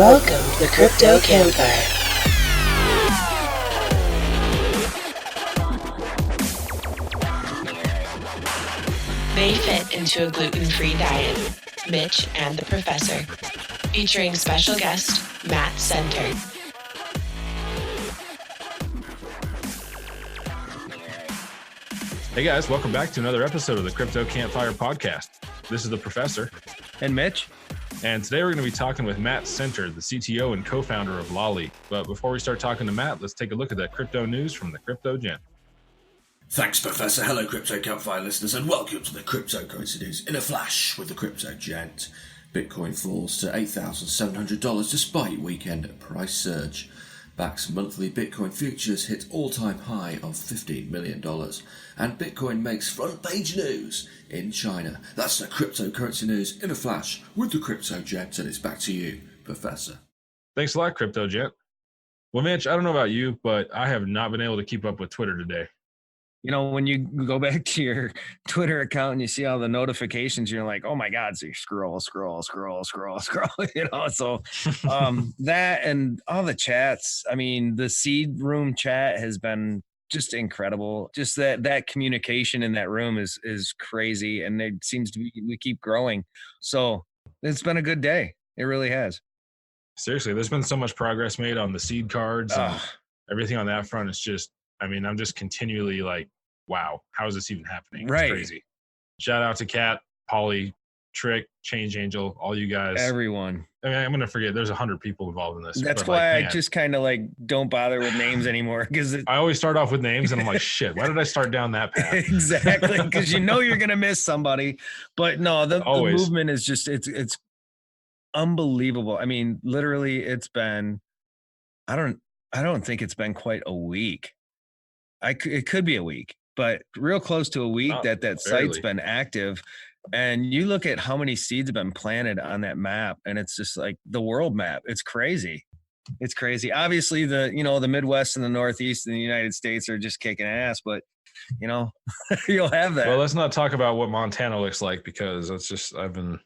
Welcome to the Crypto Campfire. They fit into a gluten-free diet. Mitch and the Professor, featuring special guest Matt Center. Hey guys, welcome back to another episode of the Crypto Campfire podcast. This is the Professor. And Mitch. And today we're going to be talking with Matt Center, the CTO and co-founder of Lolli. But before we start talking to Matt, let's take a look at that crypto news from the Crypto Gent. Thanks, Professor. Hello, Crypto Campfire listeners, and welcome to the cryptocurrency news in a flash with the Crypto Gent. Bitcoin falls to $8,700 despite weekend price surge. Back's monthly Bitcoin futures hit all-time high of $15 million. And Bitcoin makes front-page news in China. That's the cryptocurrency news in a flash with the Crypto Gent, and it's back to you, Professor. Thanks a lot, Crypto Gent. Well, Mitch, I don't know about you, but I have not been able to keep up with Twitter today. You know, when you go back to your Twitter account and you see all the notifications, you're like, oh my God. So you scroll. You know, so that and all the chats. I mean, the seed room chat has been just incredible. Just that communication in that room is crazy. And it seems to be, we keep growing. So it's been a good day. It really has. Seriously, there's been so much progress made on the seed cards and everything on that front. It's just, I mean, I'm just continually like, wow, how is this even happening? Right. It's crazy. Shout out to Kat, Polly, Trick, Change Angel, all you guys. Everyone. I mean, I'm going to forget. There's 100 people involved in this. That's why I just kind of like don't bother with names anymore. Because I always start off with names and I'm like, shit, why did I start down that path? Exactly. Because you know you're going to miss somebody. But no, the movement is just, it's unbelievable. I mean, literally it's been, I don't think it's been quite a week. It could be a week, but real close to a week that site's been active. And you look at how many seeds have been planted on that map, and it's just like the world map. It's crazy. It's crazy. Obviously, the Midwest and the Northeast in the United States are just kicking ass, but you'll have that. Well, let's not talk about what Montana looks like because it's just I've been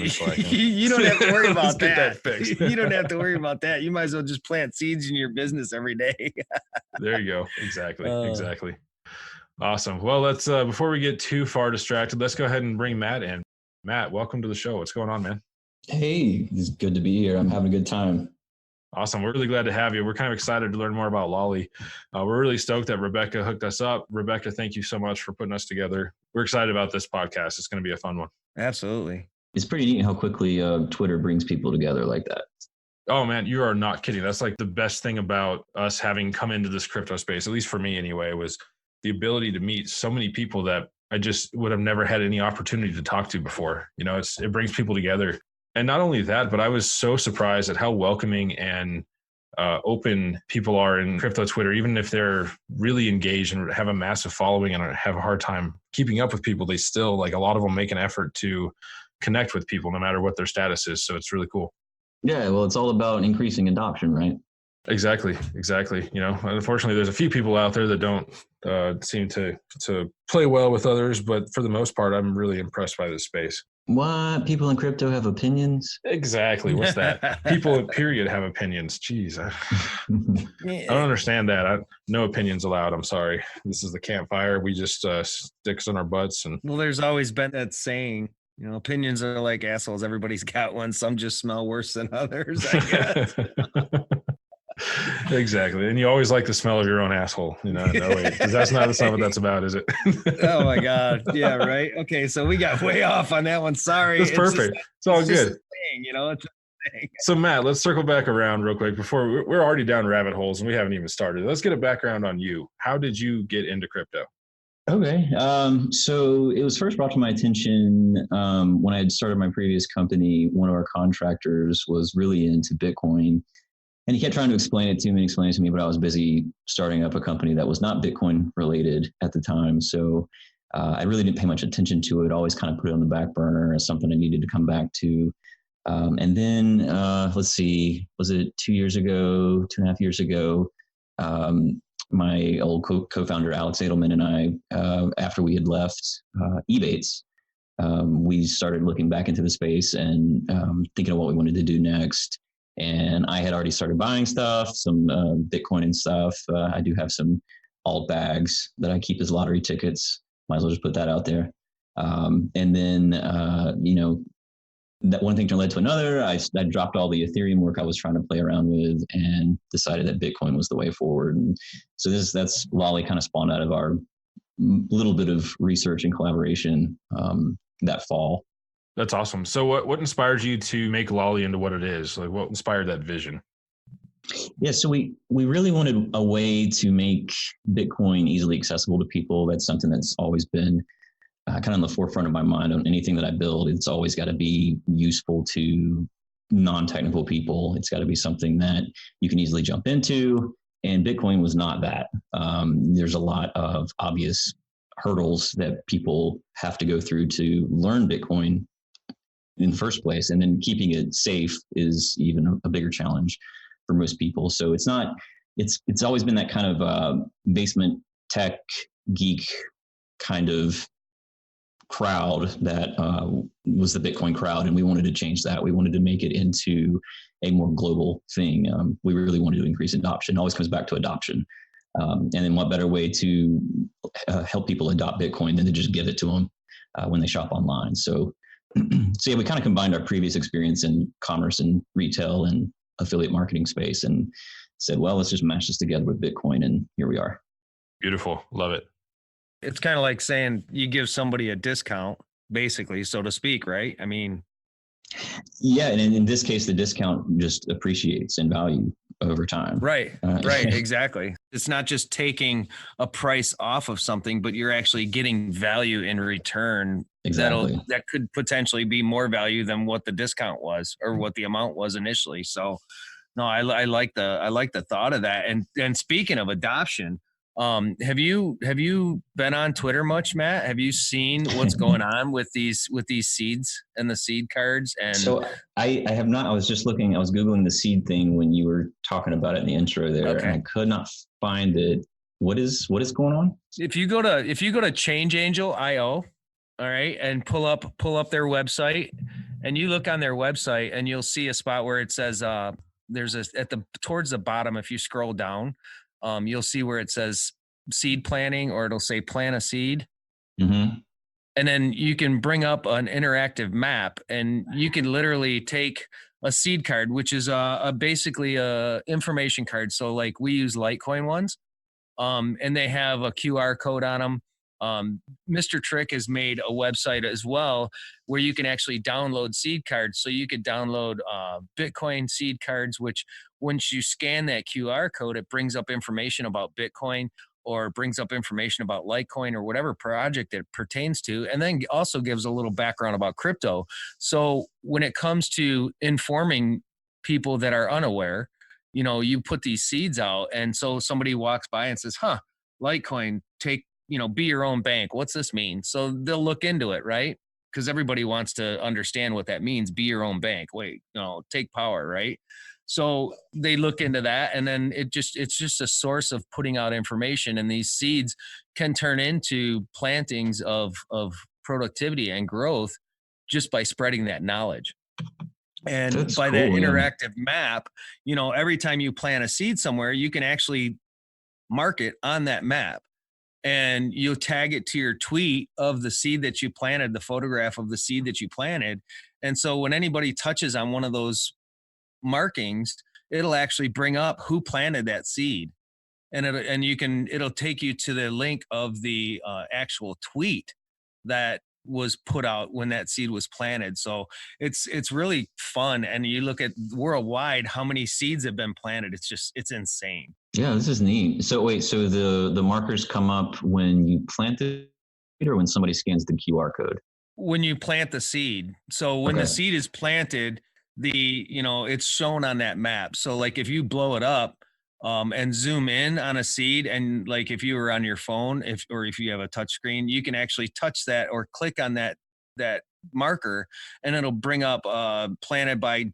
slacking. You don't have to worry about that. Fixed. You don't have to worry about that. You might as well just plant seeds in your business every day. There you go. Exactly. Awesome. Well, let's before we get too far distracted, let's go ahead and bring Matt in. Matt, welcome to the show. What's going on, man? Hey, it's good to be here. I'm having a good time. Awesome. We're really glad to have you. We're kind of excited to learn more about Lolli. We're really stoked that Rebecca hooked us up. Rebecca, thank you so much for putting us together. We're excited about this podcast. It's going to be a fun one. Absolutely. It's pretty neat how quickly Twitter brings people together like that. Oh, man, you are not kidding. That's like the best thing about us having come into this crypto space, at least for me anyway, was the ability to meet so many people that I just would have never had any opportunity to talk to before. You know, it brings people together. And not only that, but I was so surprised at how welcoming and open people are in crypto Twitter, even if they're really engaged and have a massive following and have a hard time keeping up with people, they still, like a lot of them make an effort to connect with people no matter what their status is. So it's really cool. Yeah, well, it's all about increasing adoption, right? Exactly. You know, unfortunately, there's a few people out there that don't seem to play well with others, but for the most part, I'm really impressed by this space. What? People in crypto have opinions? Exactly. What's that? People, period, have opinions. Jeez. I don't understand that. No opinions allowed. I'm sorry. This is the campfire. We just sticks on our butts. Well, there's always been that saying, opinions are like assholes. Everybody's got one. Some just smell worse than others, I guess. Exactly. And you always like the smell of your own asshole. No, wait. That's not what that's about, is it? Oh my God. Yeah, right. Okay, so we got way off on that one. Sorry. That's perfect. It's all good. It's a thing. So Matt, let's circle back around real quick before we're already down rabbit holes and we haven't even started. Let's get a background on you. How did you get into crypto? Okay. So it was first brought to my attention when I had started my previous company. One of our contractors was really into Bitcoin. And he kept trying to explain it to me, but I was busy starting up a company that was not Bitcoin related at the time. So I really didn't pay much attention to it. I always kind of put it on the back burner as something I needed to come back to. And then, let's see, was it 2.5 years ago? My old co-founder, Alex Edelman, and I, after we had left Ebates, we started looking back into the space and thinking of what we wanted to do next. And I had already started buying stuff, some Bitcoin and stuff. I do have some alt bags that I keep as lottery tickets. Might as well just put that out there. And then, that one thing led to another. I dropped all the Ethereum work I was trying to play around with and decided that Bitcoin was the way forward. And so that's Lolli kind of spawned out of our little bit of research and collaboration that fall. That's awesome. So what inspired you to make Lolli into what it is? Like, what inspired that vision? Yeah, so we really wanted a way to make Bitcoin easily accessible to people. That's something that's always been kind of on the forefront of my mind on anything that I build. It's always got to be useful to non-technical people. It's got to be something that you can easily jump into. And Bitcoin was not that. There's a lot of obvious hurdles that people have to go through to learn Bitcoin in the first place. And then keeping it safe is even a bigger challenge for most people. So it's always been that kind of basement tech geek kind of crowd that was the Bitcoin crowd, and we wanted to change that. We wanted to make it into a more global thing. We really wanted to increase adoption. It always comes back to adoption. And then what better way to help people adopt Bitcoin than to just give it to them when they shop online. So yeah, we kind of combined our previous experience in commerce and retail and affiliate marketing space and said, well, let's just mash this together with Bitcoin, and here we are. Beautiful. Love it. It's kind of like saying you give somebody a discount, basically, so to speak, right? I mean, yeah, and in this case, the discount just appreciates in value over time. Right, right, exactly. It's not just taking a price off of something, but you're actually getting value in return. Exactly. That could potentially be more value than what the discount was or what the amount was initially. So, no, I like the thought of that. And speaking of adoption, have you been on Twitter much, Matt? Have you seen what's going on with these seeds and the seed cards? And so I have not. I was just looking. I was Googling the seed thing when you were talking about it in the intro there, and I could not find it. What is going on? If you go to ChangeAngel.io, all right, and pull up their website, and you look on their website, and you'll see a spot where it says there's towards the bottom. If you scroll down, you'll see where it says seed planting, or it'll say plant a seed. Mm-hmm. And then you can bring up an interactive map, and you can literally take a seed card, which is basically a information card. So like we use Litecoin ones, and they have a QR code on them. Mr. Trick has made a website as well where you can actually download seed cards. So you could download Bitcoin seed cards, which once you scan that QR code, it brings up information about Bitcoin or brings up information about Litecoin or whatever project it pertains to, and then also gives a little background about crypto. So when it comes to informing people that are unaware, you put these seeds out, and so somebody walks by and says, Litecoin, be your own bank. What's this mean? So they'll look into it, right? Because everybody wants to understand what that means. Be your own bank. Wait, take power, right? So they look into that, and then it's just a source of putting out information, and these seeds can turn into plantings of productivity and growth just by spreading that knowledge. And that's by cool, that interactive map, every time you plant a seed somewhere, you can actually mark it on that map. And you'll tag it to your tweet of the seed that you planted, the photograph of the seed that you planted. And so when anybody touches on one of those markings, it'll actually bring up who planted that seed. And it'll take you to the link of the actual tweet that was put out when that seed was planted. So it's really fun. And you look at worldwide, how many seeds have been planted. It's insane. Yeah, this is neat. So wait, so the markers come up when you plant it or when somebody scans the QR code? When you plant the seed. So when the seed is planted, it's shown on that map. So like if you blow it up and zoom in on a seed, and like if you were on your phone, if you have a touch screen, you can actually touch that or click on that marker, and it'll bring up planted by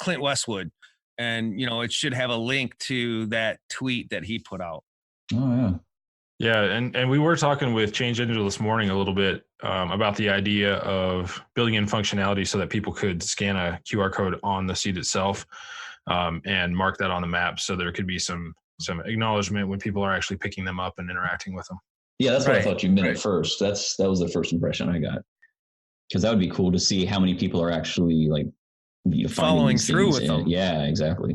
Clint Westwood. And, it should have a link to that tweet that he put out. Oh, yeah. Yeah, and we were talking with Change Angel this morning a little bit about the idea of building in functionality so that people could scan a QR code on the seed itself and mark that on the map, so there could be some acknowledgement when people are actually picking them up and interacting with them. Yeah, that's what I thought you meant at first. That was the first impression I got, because that would be cool to see how many people are actually like following through with them. Yeah, exactly.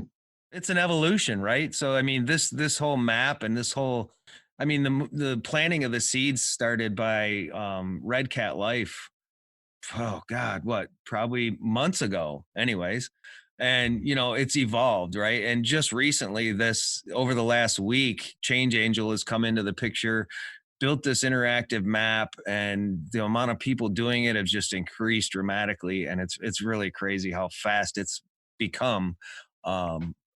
It's an evolution, right? So I mean, this whole map and this whole, I mean, the planning of the seeds started by Red Cat Life. Oh God, what? Probably months ago, anyways. And it's evolved, right? And just recently, over the last week, Change Angel has come into the picture, built this interactive map, and the amount of people doing it have just increased dramatically. And it's really crazy how fast it's become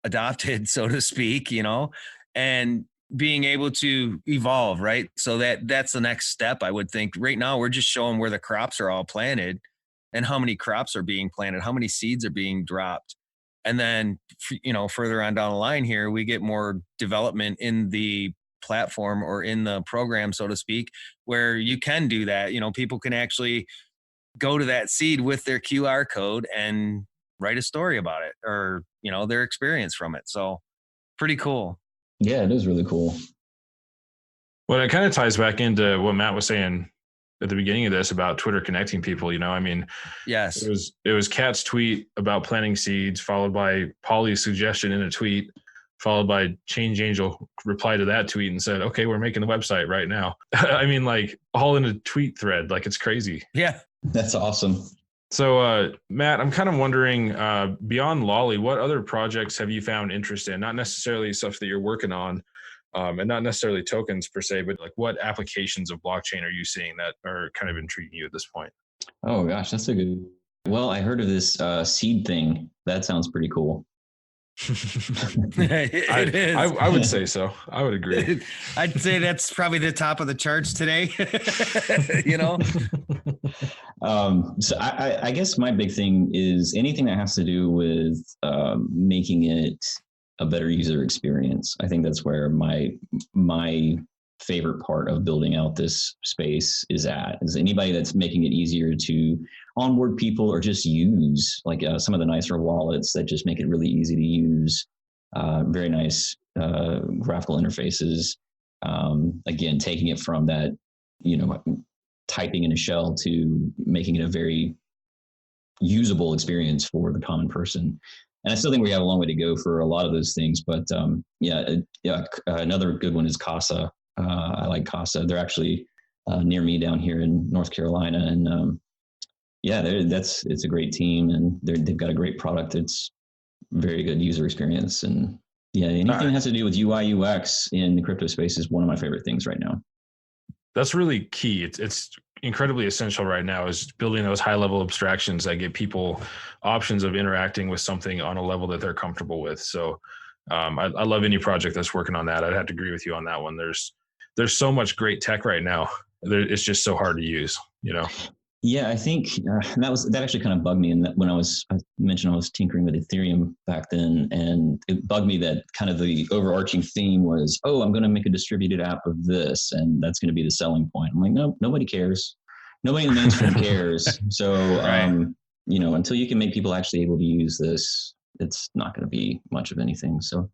adopted, so to speak, and being able to evolve, right? So that's the next step, I would think. Right now, we're just showing where the crops are all planted and how many crops are being planted, how many seeds are being dropped. And then, further on down the line here, we get more development in the platform or in the program, so to speak, where you can do that. People can actually go to that seed with their QR code and write a story about it, or, their experience from it. So pretty cool. Yeah, it is really cool. Well, it kind of ties back into what Matt was saying at the beginning of this about Twitter connecting people. I mean, yes, it was Kat's tweet about planting seeds, followed by Polly's suggestion in a tweet, followed by Change Angel reply to that tweet and said, okay, we're making the website right now. I mean, like, all in a tweet thread. Like, it's crazy. Yeah, that's awesome. So, Matt, I'm kind of wondering, beyond Lolli, what other projects have you found interest in? Not necessarily stuff that you're working on, and not necessarily tokens per se, but like, what applications of blockchain are you seeing that are kind of intriguing you at this point? Oh gosh, that's a good. Well, I heard of this seed thing. That sounds pretty cool. It is. I would say so. I would agree. I'd say that's probably the top of the charts today. So I guess my big thing is anything that has to do with making it a better user experience. I think that's where my favorite part of building out this space is anybody that's making it easier to onboard people or just use, like some of the nicer wallets that just make it really easy to use, very nice graphical interfaces. Again, taking it from that, typing in a shell to making it a very usable experience for the common person. And I still think we have a long way to go for a lot of those things, but another good one is Casa. I like Casa. They're actually near me down here in North Carolina, and it's a great team, and they've got a great product. It's very good user experience, and anything that has to do with UI UX in the crypto space is one of my favorite things right now. That's really key. It's incredibly essential right now, is building those high level abstractions that give people options of interacting with something on a level that they're comfortable with. So I love any project that's working on that. I'd have to agree with you on that one. There's so much great tech right now. It's just so hard to use, Yeah, I think that actually kind of bugged me. And when I mentioned I was tinkering with Ethereum back then, and it bugged me that kind of the overarching theme was, oh, I'm going to make a distributed app of this, and that's going to be the selling point. I'm like, no, nobody cares. Nobody in the mainstream cares. So, until you can make people actually able to use this, it's not going to be much of anything. So.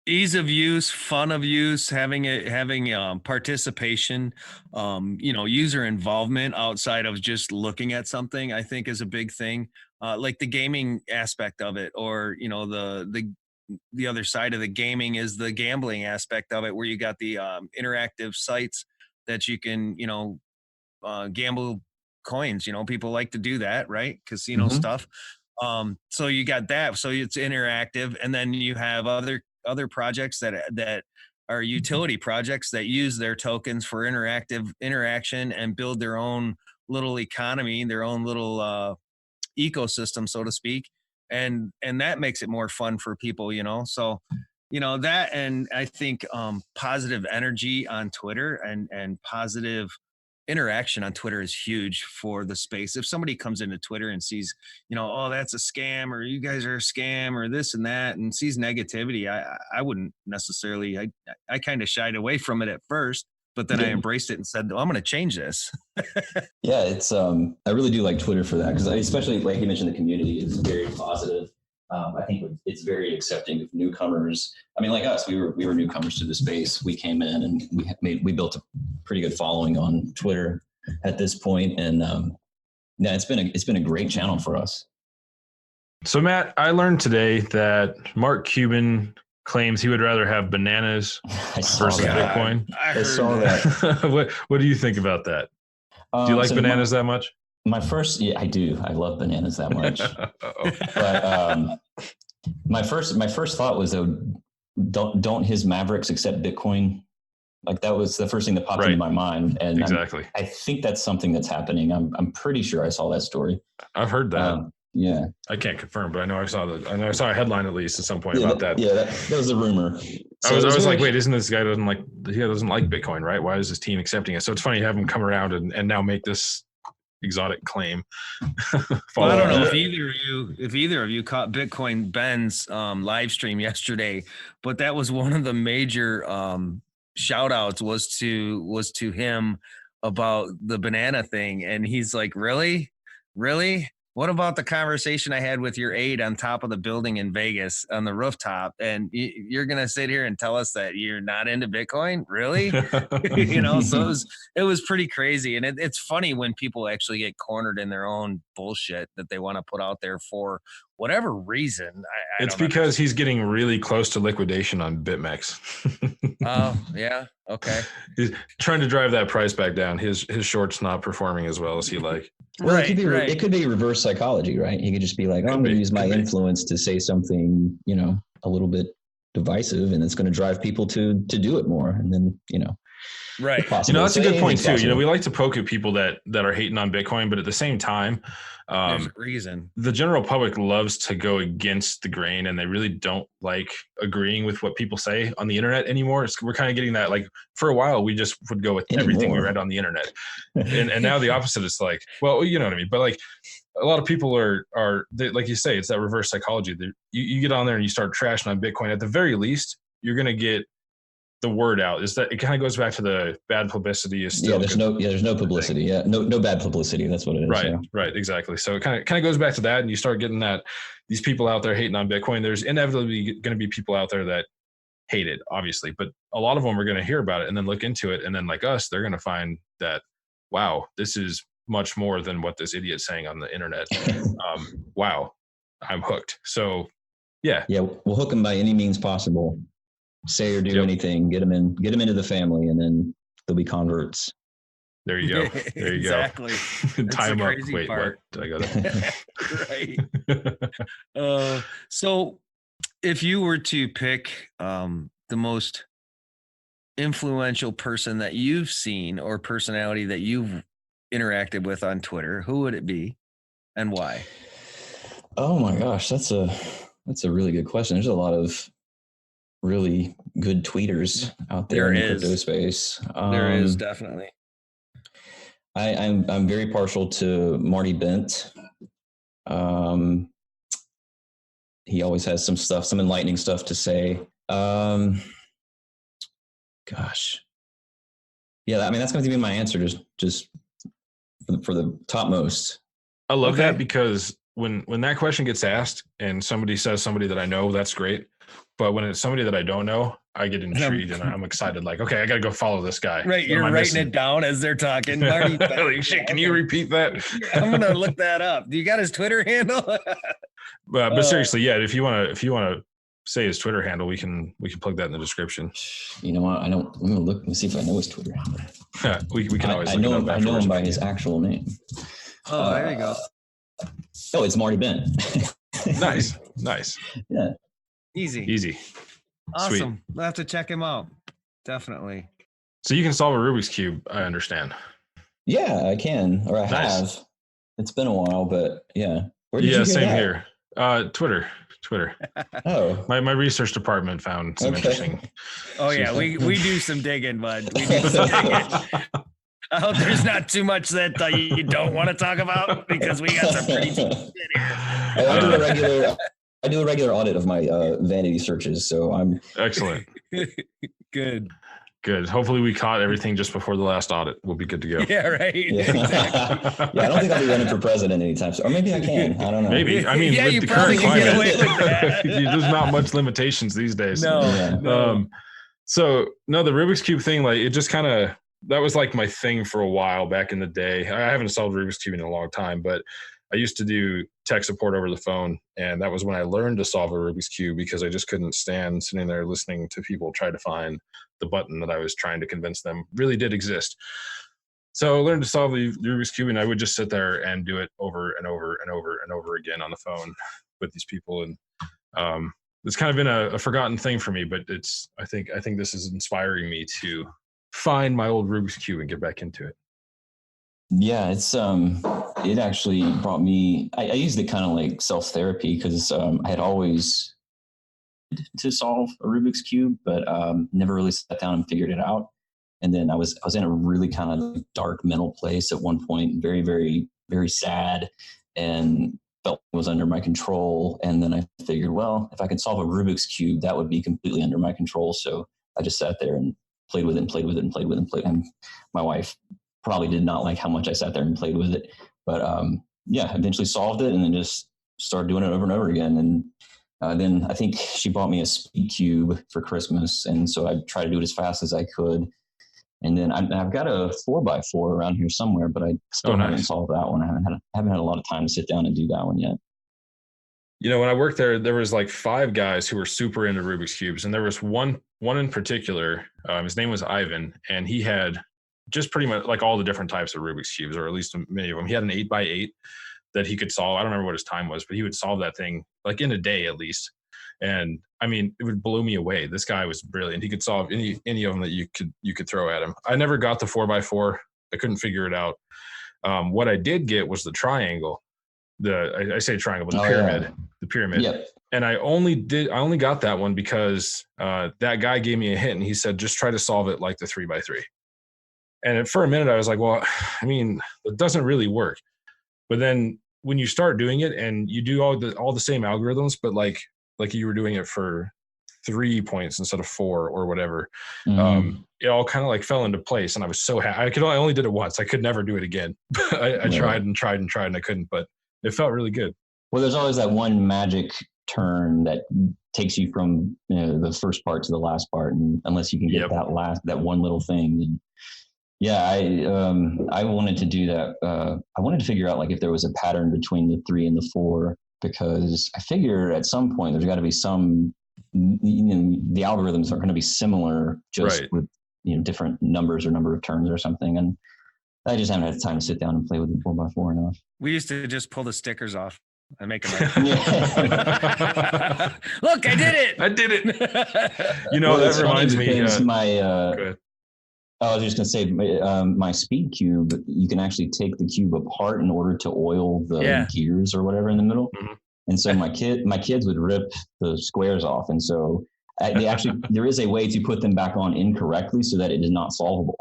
Ease of use, fun of use, having participation, user involvement outside of just looking at something, I think is a big thing. Like the gaming aspect of it, or the other side of the gaming is the gambling aspect of it, where you got the interactive sites that you can gamble coins. People like to do that, right? Casino stuff. So you got that. So it's interactive, and then you have other projects that are utility projects that use their tokens for interaction and build their own little economy, their own little ecosystem, so to speak. And that makes it more fun for people, so, that, and I think positive energy on Twitter and positive interaction on Twitter is huge for the space. If somebody comes into Twitter and sees, oh, that's a scam, or you guys are a scam, or this and that, and sees negativity, I wouldn't necessarily, I kind of shied away from it at first, but then I embraced it and said, I'm going to change this. Yeah, it's I really do like Twitter for that, because especially like you mentioned, the community is very positive. I think it's very accepting of newcomers. I mean, like us, we were newcomers to the space. We came in and we built a pretty good following on Twitter at this point, and yeah, it's been a great channel for us. So Matt, I learned today that Mark Cuban claims he would rather have bananas versus Bitcoin. I saw that. What do you think about that? Do you like bananas that much? I do. I love bananas that much. But my first thought was, though, don't his Mavericks accept Bitcoin? Like, that was the first thing that popped into my mind. And exactly. I think that's something that's happening. I'm pretty sure I saw that story. I've heard that. Yeah, I can't confirm, but I know I saw a headline at least at some point about that. Yeah, that was a rumor. So I was like, wait, isn't this guy doesn't like Bitcoin, right? Why is his team accepting it? So it's funny to have him come around and now make this exotic claim. Well, I don't know if either of you caught Bitcoin Ben's live stream yesterday, but that was one of the major shout outs was to him about the banana thing, and he's like, really what about the conversation I had with your aide on top of the building in Vegas on the rooftop? And you're going to sit here and tell us that you're not into Bitcoin? Really? So it was pretty crazy. And it's funny when people actually get cornered in their own bullshit that they want to put out there for whatever reason. It's because he's getting really close to liquidation on BitMEX. Oh, yeah. Okay. He's trying to drive that price back down. His short's not performing as well as he like. Well, it could be reverse psychology, right? He could just be like, I'm going to use my influence to say something, a little bit divisive, and it's going to drive people to do it more. And then, right. That's a good point too. We like to poke at people that are hating on Bitcoin, but at the same time, there's a reason. The general public loves to go against the grain, and they really don't like agreeing with what people say on the internet anymore. We're kind of getting that, like, for a while, we just would go with everything we read on the internet. and now the opposite is like, well, you know what I mean? But like, a lot of people are like you say, it's that reverse psychology. You get on there and you start trashing on Bitcoin. At the very least, you're going to get the word out. Is that it kind of goes back to the bad publicity is still there's no publicity. Yeah, no bad publicity. That's what it is. Right, right, exactly. So it kind of goes back to that, and you start getting that these people out there hating on Bitcoin. There's inevitably going to be people out there that hate it, obviously, but a lot of them are going to hear about it and then look into it, and then like us, they're going to find that, wow, this is much more than what this idiot's saying on the internet. Wow, I'm hooked. So yeah, we'll hook them by any means possible. Say or do anything, get them into the family, and then they'll be converts. There you go. There you exactly. go. Tie them up. Wait, part. what? I got it. Right. So if you were to pick the most influential person that you've seen or personality that you've interacted with on Twitter, who would it be and why? Oh my gosh, that's a really good question. There's a lot of really good tweeters out there in the crypto space. There is definitely. I'm very partial to Marty Bent. He always has some enlightening stuff to say. Gosh, yeah. I mean, that's going to be my answer. Just for the topmost. I love that, because when that question gets asked and somebody says somebody that I know, that's great. But when it's somebody that I don't know, I get intrigued and I'm excited. Like, okay, I got to go follow this guy. Right. You're writing it down as they're talking. Marty, like, shit, can you repeat that? I'm going to look that up. Do you got his Twitter handle? But seriously, yeah, if you want to say his Twitter handle, we can plug that in the description. You know what? I'm going to look and see if I know his Twitter handle. we can always I know him by his actual name. Oh, there you go. Oh, it's Marty Bent. Nice. Yeah. Easy. Awesome. Sweet. We'll have to check him out. Definitely. So you can solve a Rubik's Cube, I understand. Yeah, I can, or I have. It's been a while, but yeah. Where did you get that? Here. Twitter. Oh. My research department found some interesting. Oh yeah, we do some digging, bud. We do some digging. I hope there's not too much that you don't want to talk about, because we got some pretty deep shit here. I do a regular audit of my vanity searches, so I'm excellent. Good. Hopefully we caught everything just before the last audit. We'll be good to go. Yeah, right. Yeah. Exactly. Yeah, I don't think I'll be running for president anytime soon. Or maybe I can. I don't know. Maybe. I mean, Yeah, with you the probably current can get climate, away with that. there's not much limitations these days. No. Yeah. So no, the Rubik's Cube thing, like it just kind of, that was like my thing for a while back in the day. I haven't solved Rubik's Cube in a long time, but I used to do tech support over the phone. And that was when I learned to solve a Rubik's Cube, because I just couldn't stand sitting there listening to people try to find the button that I was trying to convince them really did exist. So I learned to solve the Rubik's Cube, and I would just sit there and do it over and over and over and over again on the phone with these people. And it's kind of been a forgotten thing for me, but I think this is inspiring me to find my old Rubik's Cube and get back into it. Yeah, it actually brought me, I used it kind of like self-therapy, because I had always to solve a Rubik's Cube, but never really sat down and figured it out. And then I was in a really kind of dark mental place at one point, very, very, very sad, and felt it was under my control. And then I figured, well, if I could solve a Rubik's Cube, that would be completely under my control. So I just sat there and played with it. And my wife probably did not like how much I sat there and played with it. But yeah, eventually solved it, and then just started doing it over and over again. And then I think she bought me a speed cube for Christmas. And so I tried to do it as fast as I could. And then I've got a 4x4 around here somewhere, but I still haven't solved that one. I haven't had a lot of time to sit down and do that one yet. You know, when I worked there was like 5 guys who were super into Rubik's Cubes. And there was one in particular, his name was Ivan, and he had just pretty much like all the different types of Rubik's Cubes, or at least many of them. He had an 8x8 that he could solve. I don't remember what his time was, but he would solve that thing like in a day at least. And I mean, it would blow me away. This guy was brilliant. He could solve any of them that you could throw at him. I never got the 4x4. I couldn't figure it out. What I did get was the triangle. I say triangle, but the pyramid. Yep. And I only got that one because that guy gave me a hint, and he said, just try to solve it like the 3x3. And for a minute I was like, well, I mean, it doesn't really work. But then when you start doing it and you do all the same algorithms, but like you were doing it for 3 points instead of 4 or whatever, it all kind of like fell into place. And I was so happy. I only did it once. I could never do it again. I tried and I couldn't, but it felt really good. Well, there's always that one magic turn that takes you from the first part to the last part, and unless you can get that one little thing. And yeah, I wanted to do that. I wanted to figure out like if there was a pattern between the 3 and the 4, because I figure at some point there's got to be some, the algorithms are going to be similar, just with different numbers or number of turns or something. And I just haven't had time to sit down and play with the 4x4 enough. We used to just pull the stickers off and make them. Look, I did it. That reminds me. I was just going to say, my speed cube, you can actually take the cube apart in order to oil the gears or whatever in the middle. Mm-hmm. And so my kids would rip the squares off. And so there is a way to put them back on incorrectly so that it is not solvable.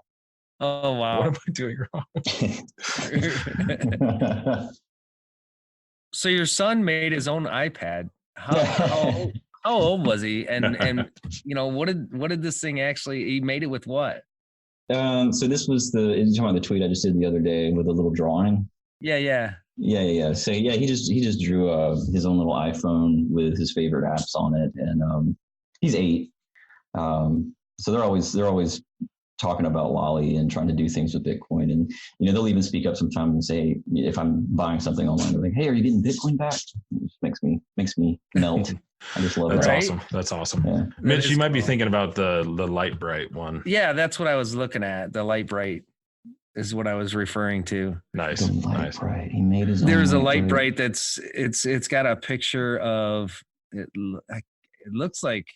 Oh, wow. What am I doing wrong? So your son made his own iPad. How old was he? And what did this thing actually, he made it with what? So this was you're talking about the tweet I just did the other day with a little drawing. Yeah. So he just drew his own little iPhone with his favorite apps on it, and he's 8. So they're always talking about Lolli and trying to do things with Bitcoin, and they'll even speak up sometimes and say, if I'm buying something online, they're like, "Hey, are you getting Bitcoin back?" It just makes me melt. I just love That's that. awesome. That's awesome. Yeah. Mitch, you might be thinking about the Light Bright one. Yeah, that's what I was looking at. The Light Bright is what I was referring to. Nice. Bright. He made his own. There's a Light Bright that's it's got a picture of it. It looks like.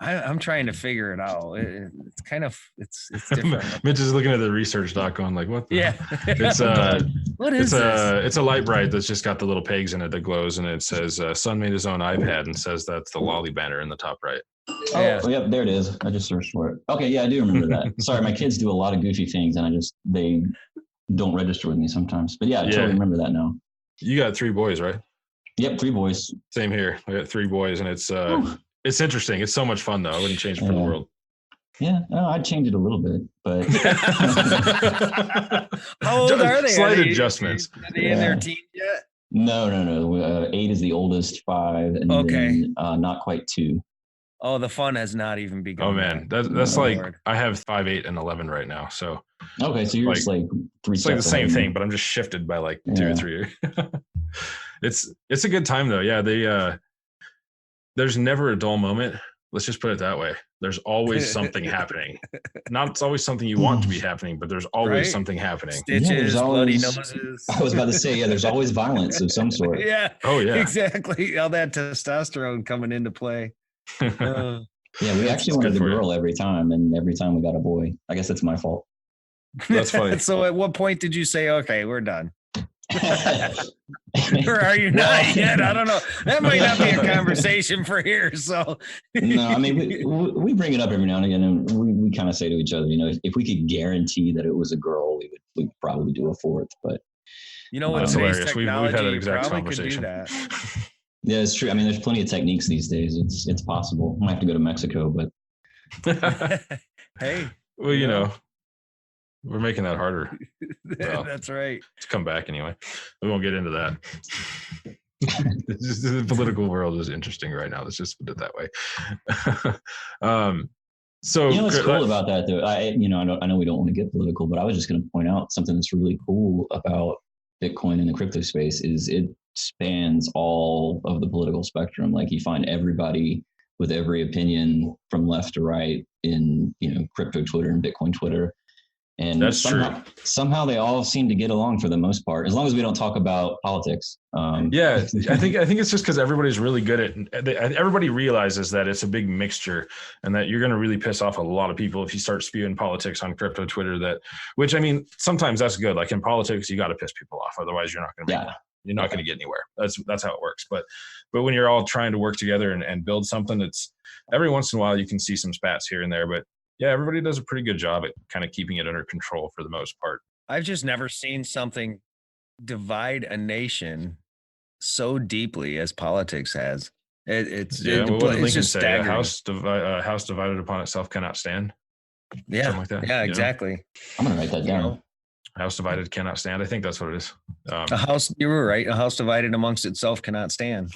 I'm trying to figure it out. It's kind of it's different. Mitch is looking at the research doc going like, what? It's what is this? It's a Light Bright that's just got the little pegs in it that glows, and it says son made his own iPad, and says that's the Lolli banner in the top right. Oh, yep, there it is. I just searched for it. Okay, yeah, I do remember that. Sorry, my kids do a lot of goofy things, and they don't register with me sometimes. But yeah, I totally remember that now. You got 3 boys, right? Yep, 3 boys. Same here. I got 3 boys, and it's interesting. It's so much fun, though. I wouldn't change it for the world. Yeah, I'd change it a little bit, but how old are they? Slight adjustments. Are they in their teens yet? No. 8 is the oldest, 5, and then not quite 2. Oh, the fun has not even begun. Oh man, that's like Lord. I have 5, 8, and 11 right now. So okay, so you're just like 3. It's like the same thing, but I'm just shifted by like 2 or 3. It's a good time though. Yeah, there's never a dull moment. Let's just put it that way. There's always something happening. Not it's always something you want to be happening, but there's always something happening. Stitches, bloody noses. I was about to say, there's always violence of some sort. Yeah. Oh yeah. Exactly. All that testosterone coming into play. Yeah, we actually wanted a girl every time, and every time we got a boy. I guess that's my fault. That's funny. So at what point did you say, okay, we're done? Or are you not yet? I don't know. That might not be a conversation for here. So no, I mean we bring it up every now and again, and we kind of say to each other, if we could guarantee that it was a girl, we'd probably do a 4th. But with hilarious. We've had that exact conversation. Yeah, it's true. I mean, there's plenty of techniques these days. It's possible. I might have to go to Mexico, but hey, well, we're making that harder. Well, that's right. To come back anyway. We won't get into that. The political world is interesting right now. Let's just put it that way. So what's cool about that though? I know we don't want to get political, but I was just going to point out something that's really cool about Bitcoin and the crypto space is it spans all of the political spectrum. Like you find everybody with every opinion from left to right in crypto Twitter and Bitcoin Twitter. And that's somehow they all seem to get along for the most part, as long as we don't talk about politics. Yeah, I think it's just because everybody's really good at. Everybody realizes that it's a big mixture, and that you're going to really piss off a lot of people if you start spewing politics on crypto Twitter. Which I mean, sometimes that's good. Like in politics, you got to piss people off, otherwise you're not going to you're not going to get anywhere. That's how it works. But when you're all trying to work together and build something, it's every once in a while you can see some spats here and there, but. Yeah, everybody does a pretty good job at kind of keeping it under control for the most part. I've just never seen something divide a nation so deeply as politics has. It's what did Lincoln just say? staggering. A house divided upon itself cannot stand. Yeah, something like that. Yeah, exactly. I'm gonna write that down. A house divided cannot stand. I think that's what it is. A house. You were right. A house divided amongst itself cannot stand.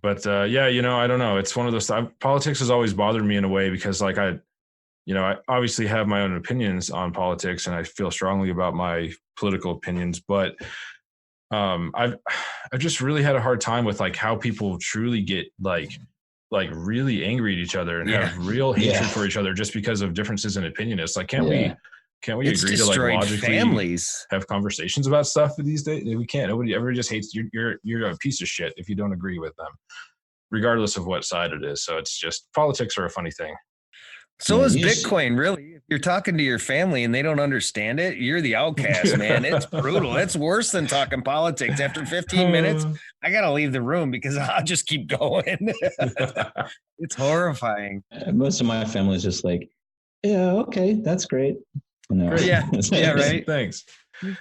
But I don't know. It's one of those. Politics has always bothered me in a way because, like, I obviously have my own opinions on politics and I feel strongly about my political opinions, but I've just really had a hard time with like how people truly get like really angry at each other and have real hatred for each other just because of differences in opinion. It's like, can't we agree to like logically have conversations about stuff these days? We can't. Everybody just hates you're a piece of shit if you don't agree with them, regardless of what side it is. So it's just politics are a funny thing. So is Bitcoin, really. If you're talking to your family and they don't understand it, you're the outcast, man. It's brutal. It's worse than talking politics. After 15 minutes, I got to leave the room because I'll just keep going. It's horrifying. Most of my family is just like, yeah, okay, that's great. No. Yeah, right. Thanks.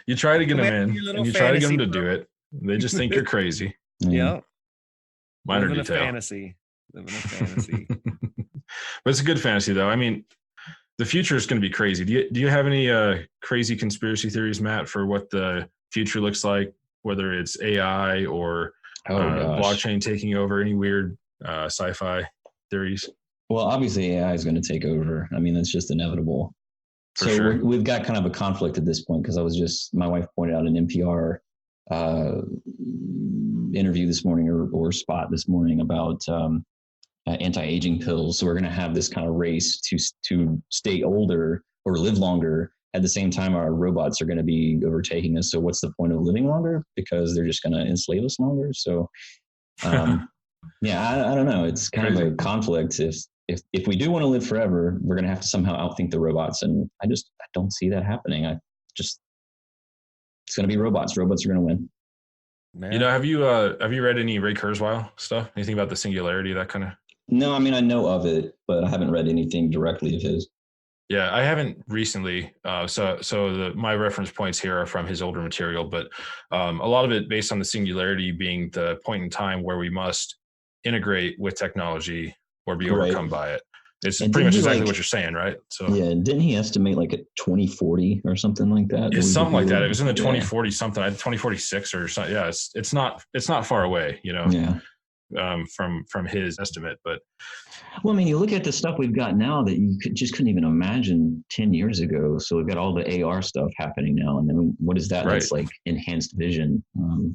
You try to get them in and you try to get them to do it. They just think you're crazy. Yeah. Minor Living detail. Living a fantasy. But it's a good fantasy, though. I mean, the future is going to be crazy. Do you have any crazy conspiracy theories, Matt, for what the future looks like, whether it's AI or blockchain taking over? Any weird sci-fi theories? Well, obviously AI is going to take over. I mean, that's just inevitable. We've got kind of a conflict at this point because my wife pointed out an NPR interview this morning or spot this morning about anti-aging pills. So we're going to have this kind of race to stay older or live longer. At the same time, our robots are going to be overtaking us. So what's the point of living longer? Because they're just going to enslave us longer. So, I don't know. It's kind of a conflict. If we do want to live forever, we're going to have to somehow outthink the robots. And I don't see that happening. It's going to be robots. Robots are going to win. Man. Have you read any Ray Kurzweil stuff? Anything about the singularity, that kind of? No, I mean, I know of it, but I haven't read anything directly of his. Yeah, I haven't recently. My reference points here are from his older material, but a lot of it based on the singularity being the point in time where we must integrate with technology or be overcome by it. It's pretty much exactly what you're saying, right? So yeah, didn't he estimate like a 2040 or something like that? It's something like that. It was in the 2040 something, 2046 or something. Yeah, it's not far away, Yeah. From his estimate, but well, I mean, you look at the stuff we've got now that you couldn't even imagine 10 years ago. So we've got all the AR stuff happening now, and then what is that? Right. That's like enhanced vision,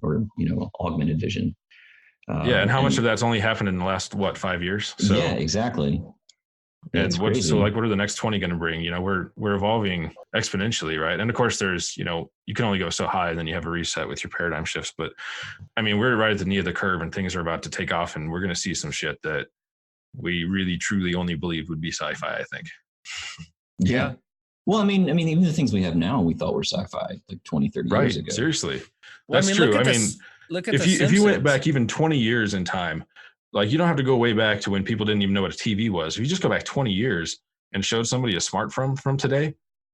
or augmented vision. Yeah, and how much of that's only happened in the last 5 years? So yeah, exactly. And what are the next 20 going to bring? We're evolving exponentially, right? And of course, there's you can only go so high, and then you have a reset with your paradigm shifts. But I mean, we're right at the knee of the curve, and things are about to take off, and we're going to see some shit that we really truly only believed would be sci-fi, I think. Yeah. Well, I mean, even the things we have now, we thought were sci-fi like 20, 30 years ago. Seriously. That's true. If you went back even 20 years in time, like you don't have to go way back to when people didn't even know what a TV was. If you just go back 20 years and showed somebody a smartphone from today,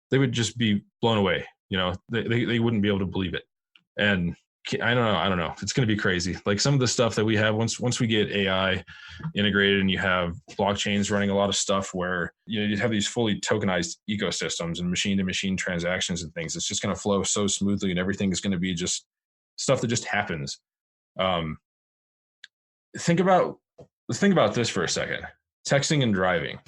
they would just be blown away. They wouldn't be able to believe it. And I don't know. It's going to be crazy. Like some of the stuff that we have once we get AI integrated and you have blockchains running a lot of stuff where you have these fully tokenized ecosystems and machine to machine transactions and things. It's just going to flow so smoothly, and everything is going to be just stuff that just happens. Think about this for a second. Texting and driving.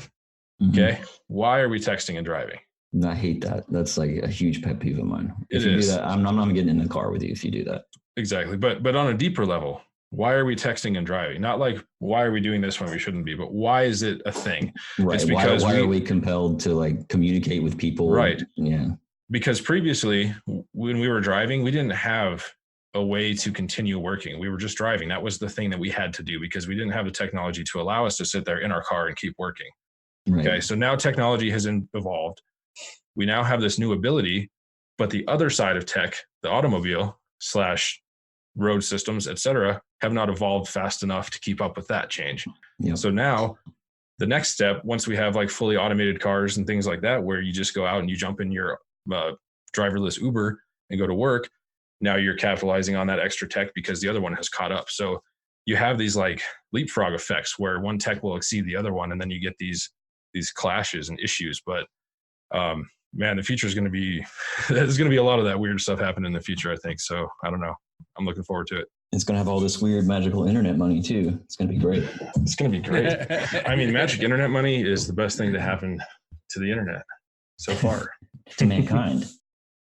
Okay. Why are we texting and driving? I hate that. That's like a huge pet peeve of mine. If you do that, I'm not getting in the car with you if you do that. Exactly. But on a deeper level, why are we texting and driving? Not like, why are we doing this when we shouldn't be, but why is it a thing? Right. It's because why are we compelled to like communicate with people? Right. Yeah. Because previously when we were driving, we didn't have a way to continue working. We were just driving. That was the thing that we had to do because we didn't have the technology to allow us to sit there in our car and keep working. Right. Okay. So now technology has evolved. We now have this new ability, but the other side of tech, the automobile / road systems, et cetera, have not evolved fast enough to keep up with that change. Yep. So now the next step, once we have like fully automated cars and things like that, where you just go out and you jump in your driverless Uber and go to work, now you're capitalizing on that extra tech because the other one has caught up. So you have these like leapfrog effects where one tech will exceed the other one, and then you get these clashes and issues. But man, the future is going to be, there's going to be a lot of that weird stuff happen in the future, I think. So I don't know. I'm looking forward to it. It's going to have all this weird magical internet money too. It's going to be great. It's going to be great. I mean, magic internet money is the best thing to happen to the internet so far. To mankind.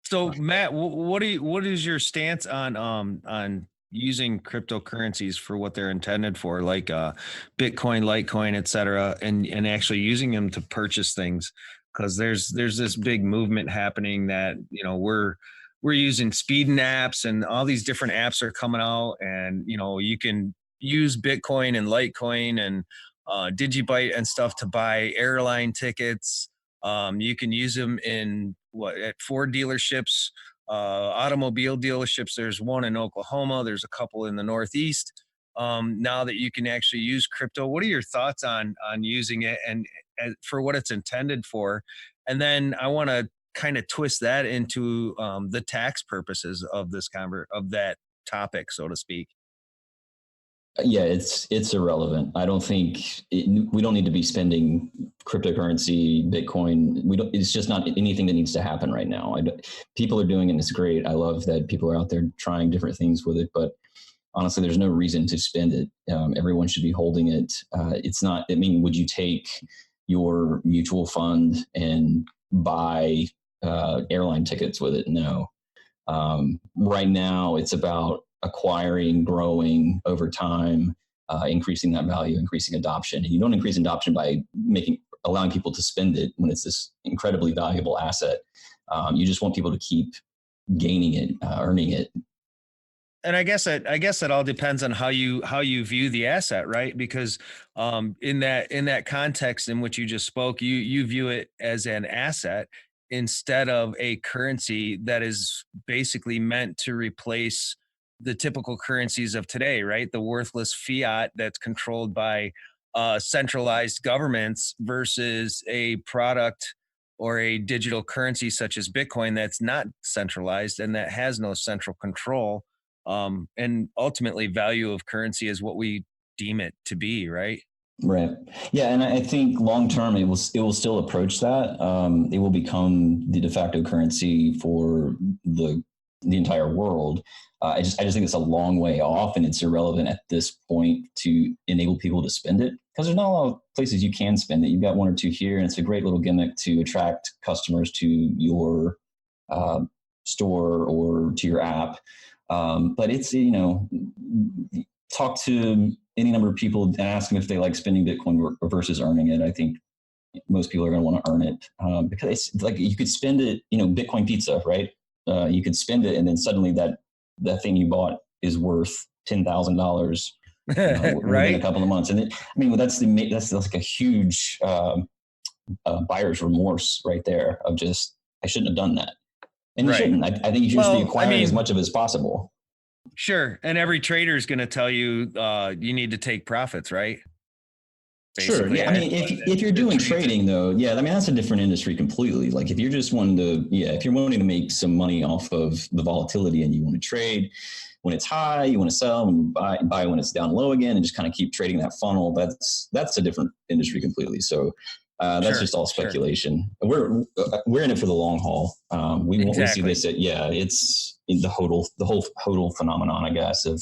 So Matt, what is your stance on using cryptocurrencies for what they're intended for, like Bitcoin, Litecoin, et cetera, and actually using them to purchase things? Because there's this big movement happening that we're using speeding apps, and all these different apps are coming out, and you can use Bitcoin and Litecoin and Digibyte and stuff to buy airline tickets. You can use them at Ford dealerships, automobile dealerships. There's one in Oklahoma. There's a couple in the Northeast. Now that you can actually use crypto, what are your thoughts on using it and for what it's intended for? And then I want to kind of twist that into the tax purposes of of that topic, so to speak. Yeah, it's irrelevant. I don't think we don't need to be spending cryptocurrency, Bitcoin. It's just not anything that needs to happen right now. People are doing it, and it's great. I love that people are out there trying different things with it, but honestly, there's no reason to spend it. Everyone should be holding it. It's not. I mean, would you take your mutual fund and buy airline tickets with it? No. Right now, it's about acquiring, growing over time, increasing that value, increasing adoption. And you don't increase adoption by allowing people to spend it when it's this incredibly valuable asset. You just want people to keep gaining it, earning it. And I guess it all depends on how you view the asset, right? Because in that context in which you just spoke, you view it as an asset instead of a currency that is basically meant to replace the typical currencies of today, right? The worthless fiat that's controlled by centralized governments versus a product or a digital currency such as Bitcoin that's not centralized and that has no central control. And ultimately, value of currency is what we deem it to be, right? Right. Yeah, and I think long term it will still approach that. It will become the de facto currency for the entire world. I just think it's a long way off, and it's irrelevant at this point to enable people to spend it, because there's not a lot of places you can spend it. You've got one or two here, and it's a great little gimmick to attract customers to your store or to your app. But it's, talk to any number of people and ask them if they like spending Bitcoin versus earning it. I think most people are going to want to earn it, because it's like you could spend it, Bitcoin pizza, right? You could spend it, and then suddenly that thing you bought is worth $10,000 right? within a couple of months. And that's like a huge buyer's remorse right there of just, I shouldn't have done that. And you shouldn't. I think you should just be acquiring as much of it as possible. Sure. And every trader is going to tell you, you need to take profits, right? Basically, sure. Yeah. If you're doing trading though, that's a different industry completely. Like if you're just wanting to, if you're wanting to make some money off of the volatility and you want to trade when it's high, you want to sell and buy when it's down low again, and just kind of keep trading that funnel. That's a different industry completely. So that's just all speculation. Sure. We're in it for the long haul. We see this it's the whole HODL phenomenon, I guess, of,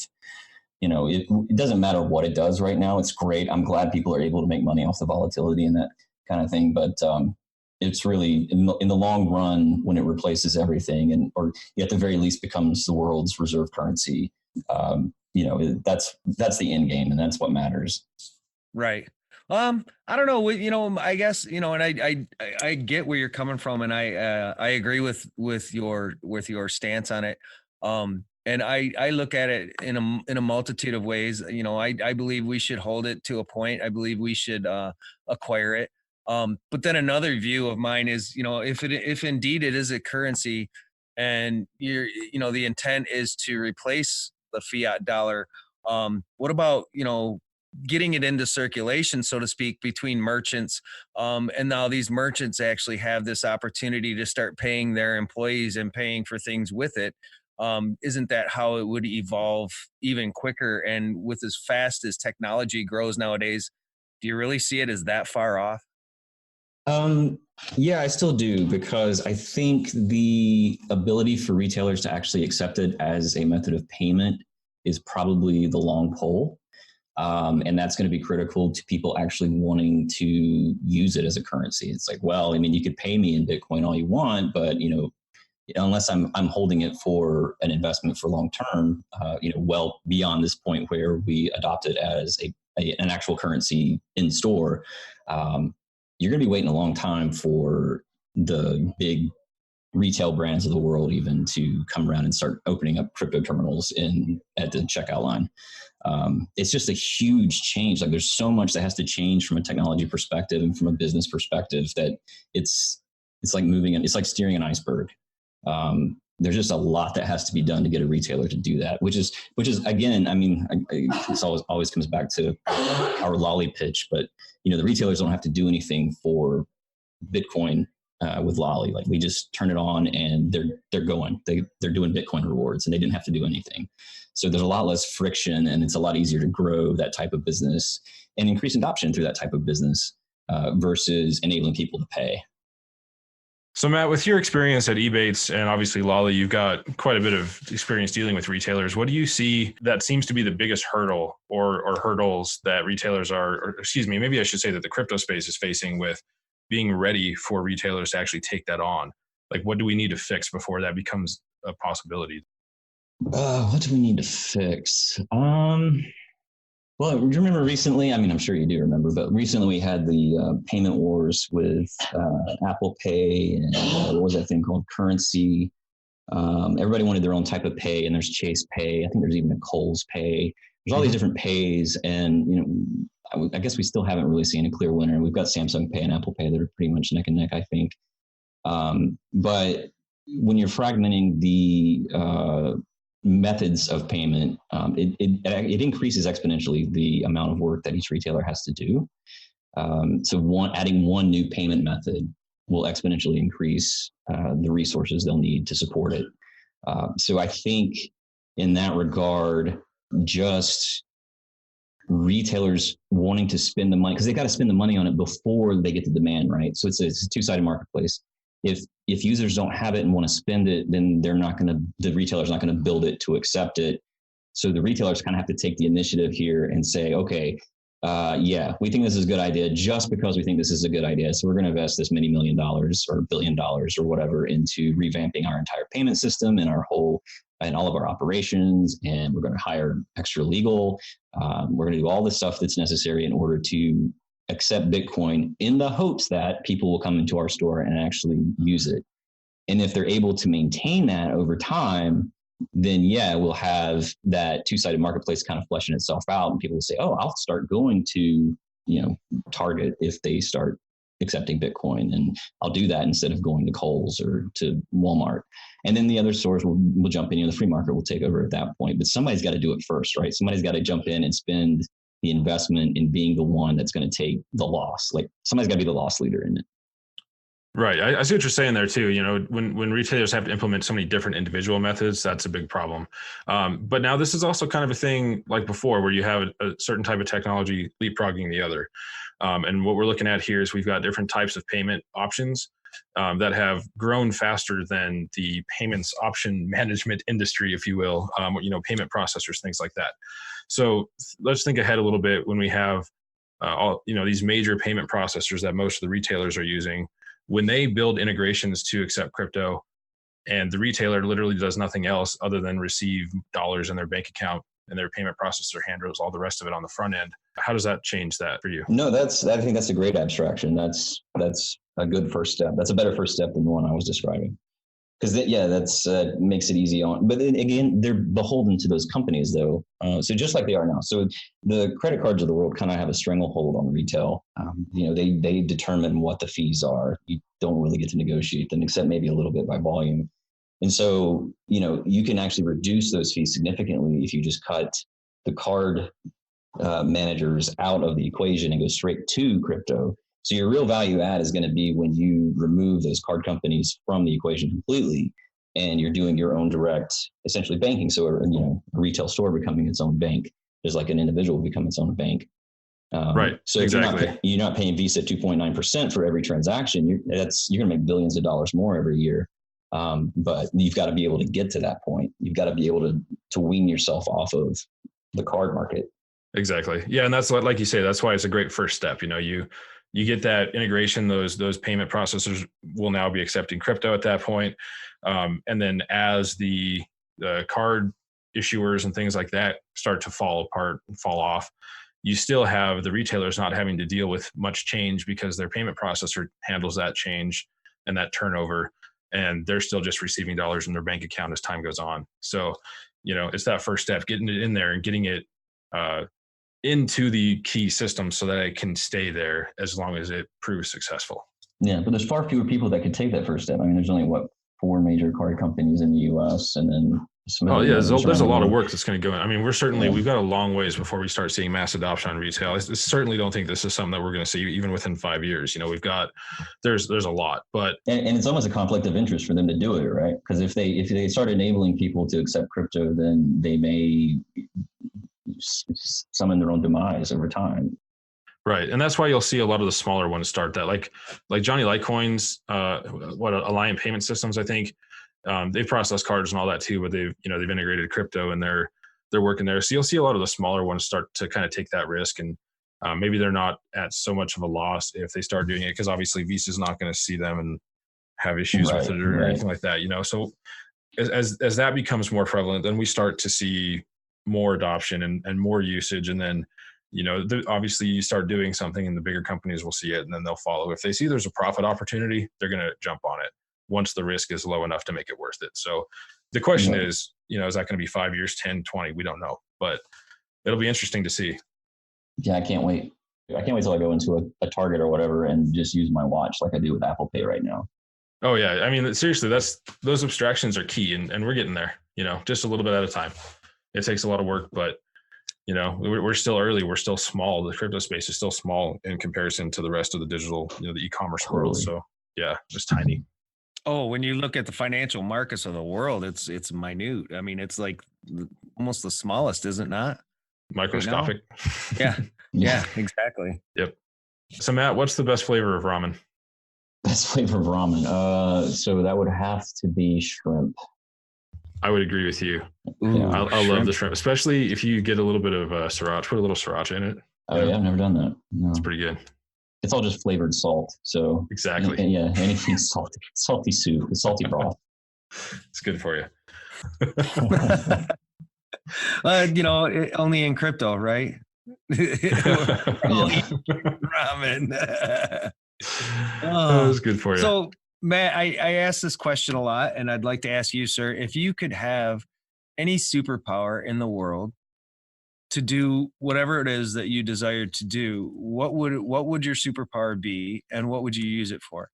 it doesn't matter what it does right now. It's great. I'm glad people are able to make money off the volatility and that kind of thing. But it's really in the long run, when it replaces everything or at the very least becomes the world's reserve currency, that's the end game, and that's what matters. Right. I don't know, I guess, and I get where you're coming from, and I agree with your stance on it. And I look at it in a multitude of ways. I believe we should hold it to a point. I believe we should acquire it. But then another view of mine is, if indeed it is a currency, and the intent is to replace the fiat dollar, what about, getting it into circulation, so to speak, between merchants. And now these merchants actually have this opportunity to start paying their employees and paying for things with it. Isn't that how it would evolve even quicker? And with as fast as technology grows nowadays, do you really see it as that far off? Yeah, I still do, because I think the ability for retailers to actually accept it as a method of payment is probably the long pole. And that's going to be critical to people actually wanting to use it as a currency. It's like, well, you could pay me in Bitcoin all you want, but, unless I'm holding it for an investment for long term, well beyond this point where we adopt it as an actual currency in store, you're going to be waiting a long time for the big retail brands of the world even to come around and start opening up crypto terminals at the checkout line. It's just a huge change. Like there's so much that has to change from a technology perspective and from a business perspective that it's like it's like steering an iceberg. There's just a lot that has to be done to get a retailer to do that, which is again, this always comes back to our Lolli pitch, but the retailers don't have to do anything for Bitcoin with Lolli. Like we just turn it on and they're going. They're doing Bitcoin rewards, and they didn't have to do anything. So there's a lot less friction, and it's a lot easier to grow that type of business and increase adoption through that type of business versus enabling people to pay. So Matt, with your experience at Ebates and obviously Lolli, you've got quite a bit of experience dealing with retailers. What do you see that seems to be the biggest hurdle or hurdles that retailers maybe I should say that the crypto space is facing with being ready for retailers to actually take that on? Like, what do we need to fix before that becomes a possibility? What do we need to fix? Well, do you remember recently? I'm sure you do remember, but recently we had the payment wars with Apple Pay and what was that thing called? Currency. Everybody wanted their own type of pay, and there's Chase Pay. I think there's even a Kohl's Pay. There's all these different pays, and I guess we still haven't really seen a clear winner. We've got Samsung Pay and Apple Pay that are pretty much neck and neck, I think. But when you're fragmenting the methods of payment, it increases exponentially the amount of work that each retailer has to do. So adding one new payment method will exponentially increase the resources they'll need to support it. So I think in that regard, just retailers wanting to spend the money, because they got to spend the money on it before they get the demand, right? So it's a two-sided marketplace. If users don't have it and want to spend it, then the retailer's not going to build it to accept it. So the retailers kind of have to take the initiative here and say, okay, we think this is a good idea just because we think this is a good idea. So we're going to invest this many $1 million or $1 billion or whatever into revamping our entire payment system and all of our operations. And we're going to hire extra legal. We're going to do all the stuff that's necessary in order to accept Bitcoin in the hopes that people will come into our store and actually use it. And if they're able to maintain that over time, then we'll have that two-sided marketplace kind of fleshing itself out, and people will say, oh, I'll start going to, Target if they start accepting Bitcoin, and I'll do that instead of going to Kohl's or to Walmart. And then the other stores will jump in, the free market will take over at that point. But somebody's got to do it first, right? Somebody's got to jump in and spend the investment in being the one that's going to take the loss. Like somebody's got to be the loss leader in it. Right. I see what you're saying there too. When retailers have to implement so many different individual methods, that's a big problem. But now this is also kind of a thing like before where you have a certain type of technology leapfrogging the other. And what we're looking at here is we've got different types of payment options that have grown faster than the payments option management industry, if you will, payment processors, things like that. So let's think ahead a little bit when we have these major payment processors that most of the retailers are using. When they build integrations to accept crypto and the retailer literally does nothing else other than receive dollars in their bank account and their payment processor handles all the rest of it on the front end, how does that change that for you? No, I think that's a great abstraction. That's a good first step. That's a better first step than the one I was describing. Because that's makes it easy on. But then again, they're beholden to those companies, though. So just like they are now. So the credit cards of the world kind of have a stranglehold on retail. They determine what the fees are. You don't really get to negotiate them, except maybe a little bit by volume. And so you can actually reduce those fees significantly if you just cut the card managers out of the equation and go straight to crypto. So your real value add is going to be when you remove those card companies from the equation completely, and you're doing your own direct, essentially banking. So a retail store becoming its own bank, just like an individual become its own bank. Right. So exactly. you're not paying Visa 2.9% for every transaction. You're going to make billions of dollars more every year. But you've got to be able to get to that point. You've got to be able to wean yourself off of the card market. Exactly. Yeah, and that's like you say. That's why it's a great first step. You get that integration, those payment processors will now be accepting crypto at that point. And then as the card issuers and things like that start to fall apart and fall off, you still have the retailers not having to deal with much change because their payment processor handles that change and that turnover, and they're still just receiving dollars in their bank account as time goes on. So, it's that first step, getting it in there and getting it into the key system so that it can stay there as long as it proves successful. Yeah, but there's far fewer people that could take that first step. I mean, there's only 4 major card companies in the U.S. and then there's a lot of work that's going to go in. I mean, we've got a long ways before we start seeing mass adoption on retail. I certainly don't think this is something that we're going to see even within 5 years. There's a lot, but and it's almost a conflict of interest for them to do it, right? Because if they start enabling people to accept crypto, then they may summon their own demise over time. Right. And that's why you'll see a lot of the smaller ones start that, like Johnny Litecoin's, Alliant Payment Systems, I think, they've processed cards and all that too, but they've integrated crypto and they're working there. So you'll see a lot of the smaller ones start to kind of take that risk, and maybe they're not at so much of a loss if they start doing it, because obviously Visa's not going to see them and have issues with it or anything like that, So as that becomes more prevalent, then we start to see more adoption and more usage. And then, obviously you start doing something and the bigger companies will see it and then they'll follow. If they see there's a profit opportunity, they're going to jump on it once the risk is low enough to make it worth it. So the question is, is that going to be 5 years, 10, 20? We don't know, but it'll be interesting to see. Yeah, I can't wait. I can't wait till I go into a Target or whatever and just use my watch like I do with Apple Pay right now. Oh yeah. I mean, seriously, those abstractions are key, and we're getting there, just a little bit at a time. It takes a lot of work, but we're still early. We're still small. The crypto space is still small in comparison to the rest of the digital, the e-commerce world. So yeah, it's tiny. Oh, when you look at the financial markets of the world, it's minute. I mean, it's like almost the smallest, is it not? Microscopic. Yeah. Yeah, exactly. Yep. So Matt, what's the best flavor of ramen? Best flavor of ramen. So that would have to be shrimp. I would agree with you. Ooh, I love the shrimp, especially if you get a little bit of sriracha. Put a little sriracha in it. Oh yeah, I've never done that. No. It's pretty good. It's all just flavored salt. So exactly. Anything salty soup, salty broth. It's good for you. Only in crypto, right? Ramen. That was good for you. So, Matt, I ask this question a lot, and I'd like to ask you, sir, if you could have any superpower in the world to do whatever it is that you desire to do, what would your superpower be, and what would you use it for?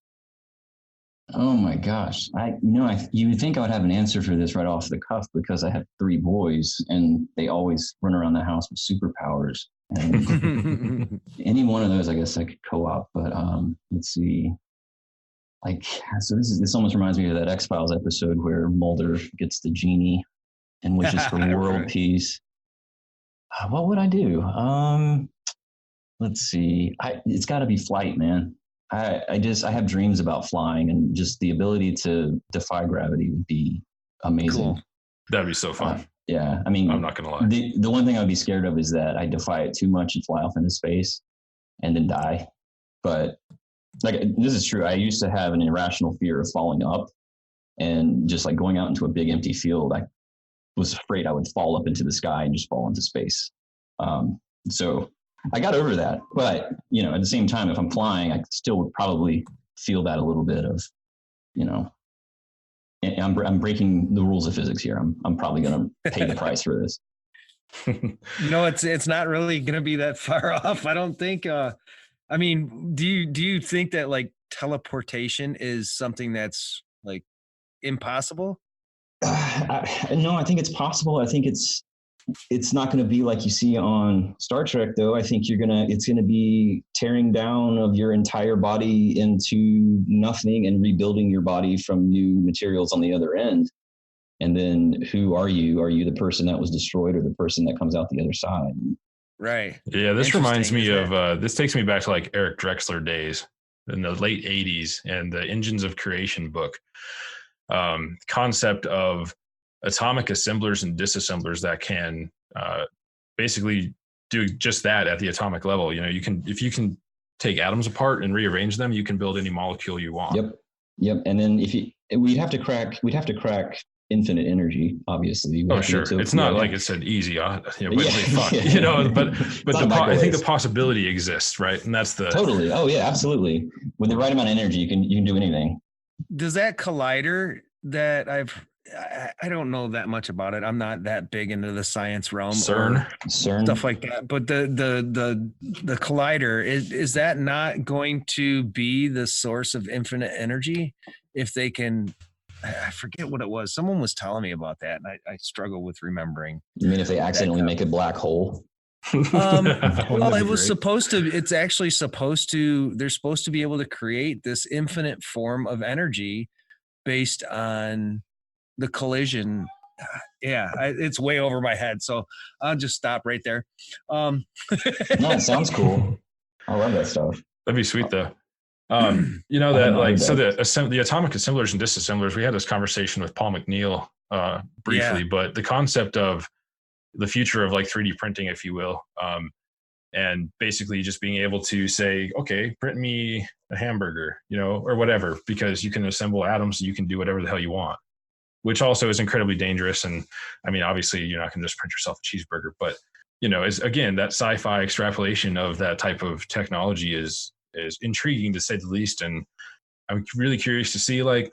Oh my gosh. You would think I would have an answer for this right off the cuff because I have 3 boys and they always run around the house with superpowers. And any one of those, I guess I could co-op, but let's see. So this almost reminds me of that X-Files episode where Mulder gets the genie and wishes for world peace. What would I do? Let's see. It's got to be flight, man. I have dreams about flying, and just the ability to defy gravity would be amazing. Cool. That'd be so fun. Yeah. I mean, I'm not going to lie. The one thing I'd be scared of is that I defy it too much and fly off into space and then die. But this is true. I used to have an irrational fear of falling up, and just like going out into a big empty field, I was afraid I would fall up into the sky and just fall into space. So I got over that, but at the same time, if I'm flying, I still would probably feel that a little bit of, I'm breaking the rules of physics here. I'm probably going to pay the price for this. It's not really going to be that far off. I don't think. I mean, do you think that like teleportation is something that's like impossible? No, I think it's possible. I think it's not going to be like you see on Star Trek, though. I think it's going to be tearing down of your entire body into nothing and rebuilding your body from new materials on the other end. And then who are you? Are you the person that was destroyed or the person that comes out the other side? Right. Yeah, this reminds me of, this takes me back to like Eric Drexler days in the late 80s and the Engines of Creation book. Concept of atomic assemblers and disassemblers that can basically do just that at the atomic level. If you can take atoms apart and rearrange them, you can build any molecule you want. Yep. And then we'd have to crack infinite energy, obviously. Oh, sure. It's not like it's an easy, but I think the possibility exists, right? And that's the totally. Oh yeah, absolutely. With the right amount of energy, you can do anything. Does that collider that I don't know that much about it. I'm not that big into the science realm, CERN, stuff like that. But the collider is that not going to be the source of infinite energy if they can? I forget what it was. Someone was telling me about that, and I struggle with remembering. You mean if they accidentally make a black hole? Well, it was supposed to. It's actually supposed to. They're supposed to be able to create this infinite form of energy based on the collision. Yeah, it's way over my head, so I'll just stop right there. No, it sounds cool. I love that stuff. That'd be sweet, though. The atomic assemblers and disassemblers, we had this conversation with Paul McNeil briefly, but the concept of the future of like 3D printing, if you will, and basically just being able to say, okay, print me a hamburger, or whatever, because you can assemble atoms, you can do whatever the hell you want, which also is incredibly dangerous. And I mean, obviously you're not going to just print yourself a cheeseburger, but is again, that sci-fi extrapolation of that type of technology is intriguing to say the least. And I'm really curious to see like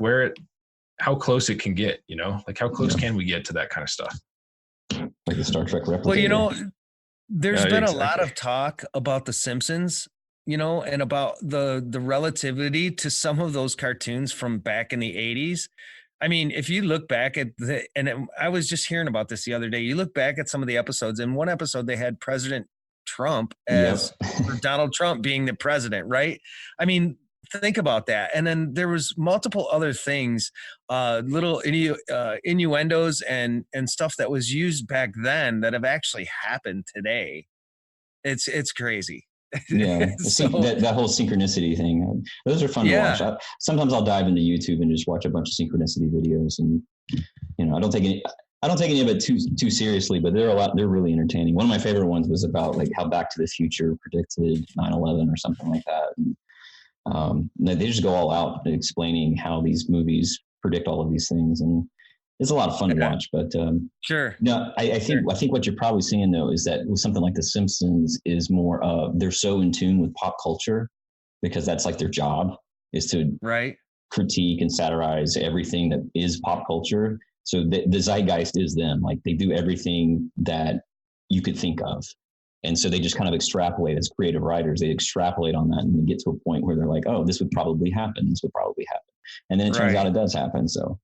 how close it can get, like how close can we get to that kind of stuff? Like the Star Trek replicator. Well, there's been a lot of talk about The Simpsons and about the relativity to some of those cartoons from back in the 80s. I mean, if you look back at I was just hearing about this the other day, you look back at some of the episodes. In one episode, they had President Trump as or Donald Trump being the president, right? I mean, think about that. And then there was multiple other things, little innuendos and stuff that was used back then that have actually happened today. It's crazy. Yeah, so, that whole synchronicity thing. Those are fun to watch. Sometimes I'll dive into YouTube and just watch a bunch of synchronicity videos, and I don't take any of it too seriously, but they're really entertaining. One of my favorite ones was about like how Back to the Future predicted 9/11 or something like that. And they just go all out explaining how these movies predict all of these things, and it's a lot of fun to watch. But sure. No, I think what you're probably seeing though is that with something like The Simpsons is more they're so in tune with pop culture because that's like their job is to critique and satirize everything that is pop culture. So the zeitgeist is them. Like they do everything that you could think of. And so they just kind of extrapolate as creative writers. They extrapolate on that and they get to a point where they're like, oh, this would probably happen. This would probably happen. And then it turns out it does happen. So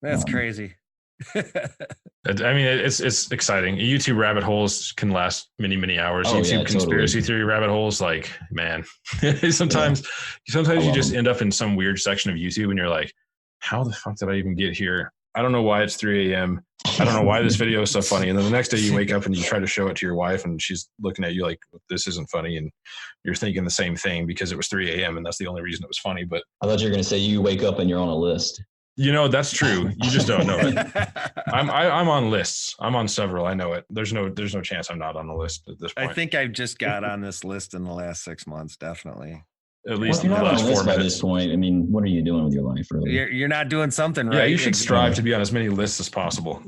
that's crazy. I mean, it's exciting. YouTube rabbit holes can last many, many hours. YouTube conspiracy theory rabbit holes, like, man, sometimes you just end up in some weird section of YouTube and you're like, how the fuck did I even get here? I don't know why it's 3 a.m. I don't know why this video is so funny. And then the next day you wake up and you try to show it to your wife and she's looking at you like, this isn't funny. And you're thinking the same thing because it was 3 a.m. and that's the only reason it was funny. But I thought you were going to say you wake up and you're on a list. That's true. You just don't know it. I'm on lists. I'm on several. I know it. There's no chance I'm not on the list at this point. I think I've just got on this list in the last 6 months, definitely. At least in the last 4 minutes. By this point, I mean, what are you doing with your life, really? You're not doing something right. Yeah, you should strive to be on as many lists as possible.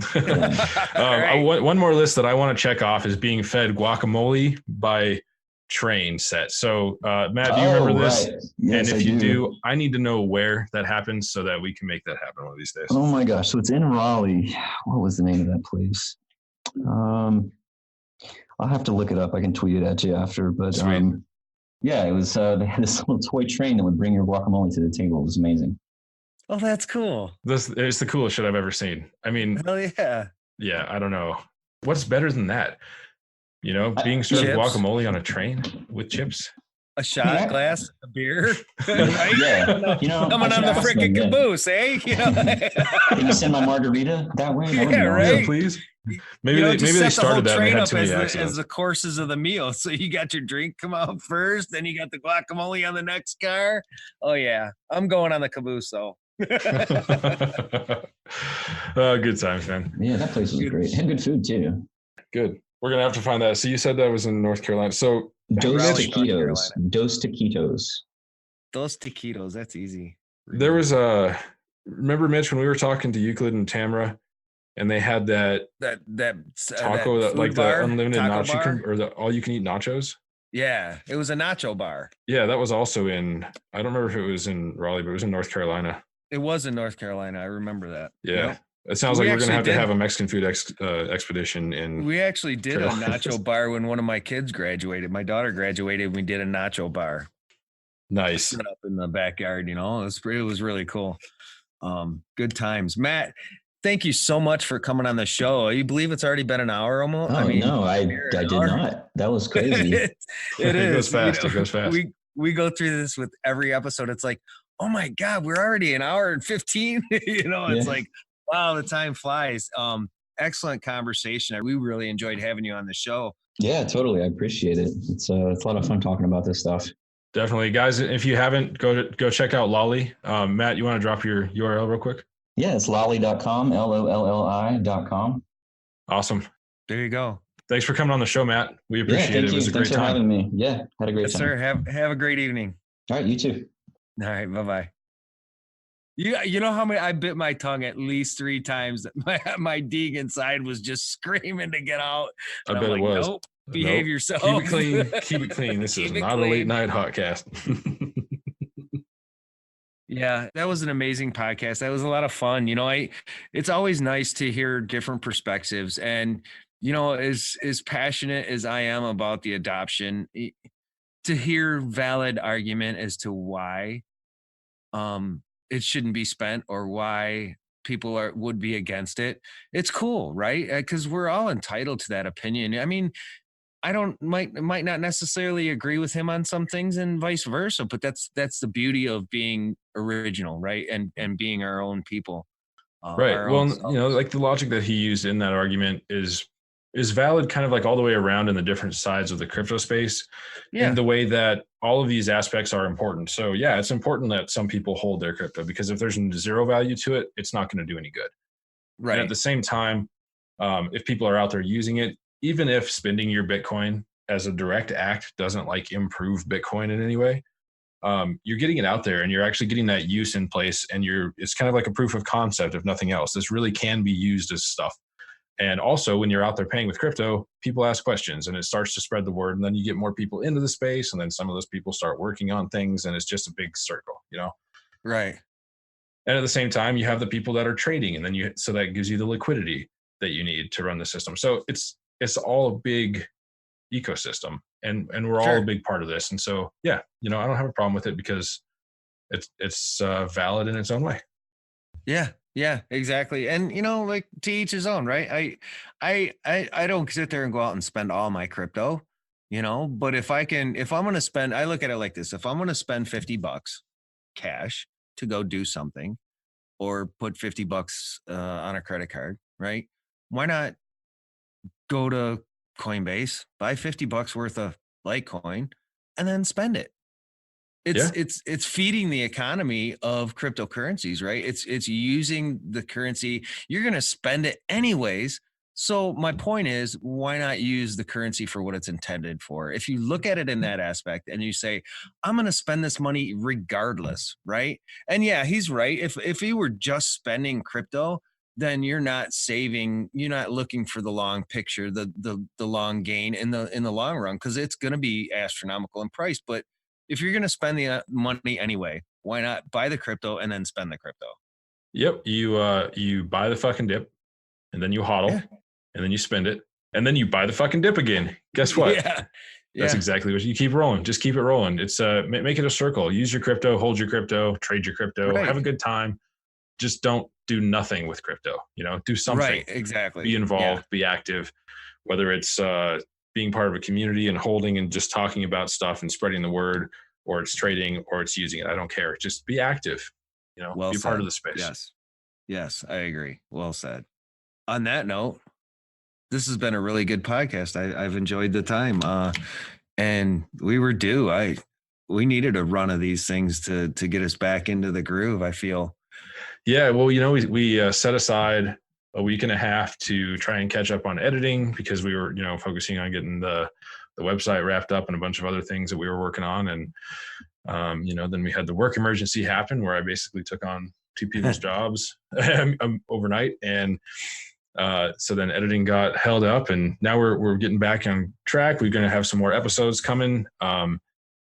One more list that I want to check off is being fed guacamole by train set. So, Matt, do you remember this? Yes, and if you do, I need to know where that happens so that we can make that happen one of these days. Oh my gosh. So it's in Raleigh. What was the name of that place? I'll have to look it up. I can tweet it at you after, but it was, they had this little toy train that would bring your guacamole to the table. It was amazing. Oh, that's cool. It's the coolest shit I've ever seen. I mean, hell yeah. Yeah. I don't know. What's better than that? Being served guacamole on a train with chips. A shot glass, a beer. Right? Yeah. Coming on the freaking caboose, eh? Can you send my margarita that way? Right. Please. Maybe they started that and they had too many accidents. As the courses of the meal. So you got your drink come out first, then you got the guacamole on the next car. Oh yeah. I'm going on the caboose though. Good times, man. Yeah, that place was great. Had good food too. Good. We're gonna have to find that. So you said that was in North Carolina. So Dos Taquitos. Dos Taquitos. That's easy. There was remember Mitch when we were talking to Euclid and Tamara, and they had that taco that like bar, the unlimited nacho or the all you can eat nachos. Yeah, it was a nacho bar. Yeah, that was also in. I don't remember if it was in Raleigh, but it was in North Carolina. It was in North Carolina. I remember that. Yeah. Yep. It sounds like we're going to have a Mexican food expedition in. We actually did Carolina. A nacho bar when one of my kids graduated. My daughter graduated. We did a nacho bar. Nice. Set up in the backyard, it was really cool. Good times. Matt, thank you so much for coming on the show. You believe it's already been an hour almost? Oh, no, I did not. That was crazy. It goes fast. It goes fast. We go through this with every episode. It's like, oh my God, we're already an hour and 15. It's like, wow, the time flies. Excellent conversation. We really enjoyed having you on the show. Yeah, totally. I appreciate it. It's a lot of fun talking about this stuff. Definitely. Guys, if you haven't, go check out Lolli. Matt, you want to drop your URL real quick? Yeah, it's lolli.com, LOLLI.com. Awesome. There you go. Thanks for coming on the show, Matt. We appreciate it. It was a great time. Thanks for having me. Yeah, had a great time. Sir. Have a great evening. All right, you too. All right, bye-bye. You know how many I bit my tongue at least 3 times. My dig inside was just screaming to get out. And I bet it was. Nope, behave yourself. Keep it clean. Keep it clean. This is not a late night hotcast. Yeah, that was an amazing podcast. That was a lot of fun. It's always nice to hear different perspectives. And, as passionate as I am about the adoption, to hear valid argument as to why it shouldn't be spent or why people would be against it. It's cool, right? Because we're all entitled to that opinion. I mean, I might not necessarily agree with him on some things and vice versa, but that's the beauty of being original, right? And being our own people. Right. Well, like the logic that he used in that argument is valid kind of like all the way around in the different sides of the crypto space, in the way that all of these aspects are important. So yeah, it's important that some people hold their crypto, because if there's zero value to it, it's not going to do any good. Right. And at the same time, if people are out there using it, even if spending your Bitcoin as a direct act doesn't like improve Bitcoin in any way, you're getting it out there and you're actually getting that use in place, and it's kind of like a proof of concept, if nothing else. This really can be used as stuff. And also, when you're out there paying with crypto, people ask questions and it starts to spread the word, and then you get more people into the space, and then some of those people start working on things, and it's just a big circle, Right. And at the same time, you have the people that are trading, and then so that gives you the liquidity that you need to run the system. So it's all a big ecosystem, and we're all a big part of this. And so, yeah, I don't have a problem with it, because it's valid in its own way. Yeah, exactly. And like, to each his own, right? I don't sit there and go out and spend all my crypto, but if I'm going to spend, I look at it like this: if I'm going to spend $50 cash to go do something, or put $50 on a credit card, right? Why not go to Coinbase, buy $50 worth of Litecoin, and then spend it? It's feeding the economy of cryptocurrencies, right? It's using the currency. You're going to spend it anyways. So my point is, why not use the currency for what it's intended for? If you look at it in that aspect and you say, I'm going to spend this money regardless, right? And yeah, he's right. If he were just spending crypto, then you're not saving, you're not looking for the long picture, the long gain in the long run, because it's going to be astronomical in price. But if you're going to spend the money anyway, why not buy the crypto and then spend the crypto? Yep. You buy the fucking dip, and then you hodl, and then you spend it, and then you buy the fucking dip again. Guess what? That's exactly what you keep rolling. Just keep it rolling. It's make it a circle. Use your crypto, hold your crypto, trade your crypto, have a good time. Just don't do nothing with crypto. Do something. Right. Exactly. Be involved. Be active. Whether it's being part of a community and holding and just talking about stuff and spreading the word, or it's trading, or it's using it. I don't care. Just be active, well be said. part of the space. Yes, I agree. Well said. On that note, this has been a really good podcast. I've enjoyed the time. And we were due. We needed a run of these things to get us back into the groove, I feel. Yeah. Well, we set aside a week and a half to try and catch up on editing, because we were, focusing on getting the website wrapped up and a bunch of other things that we were working on. And, then we had the work emergency happen, where I basically took on 2 people's jobs overnight. And so then editing got held up, and now we're getting back on track. We're going to have some more episodes coming.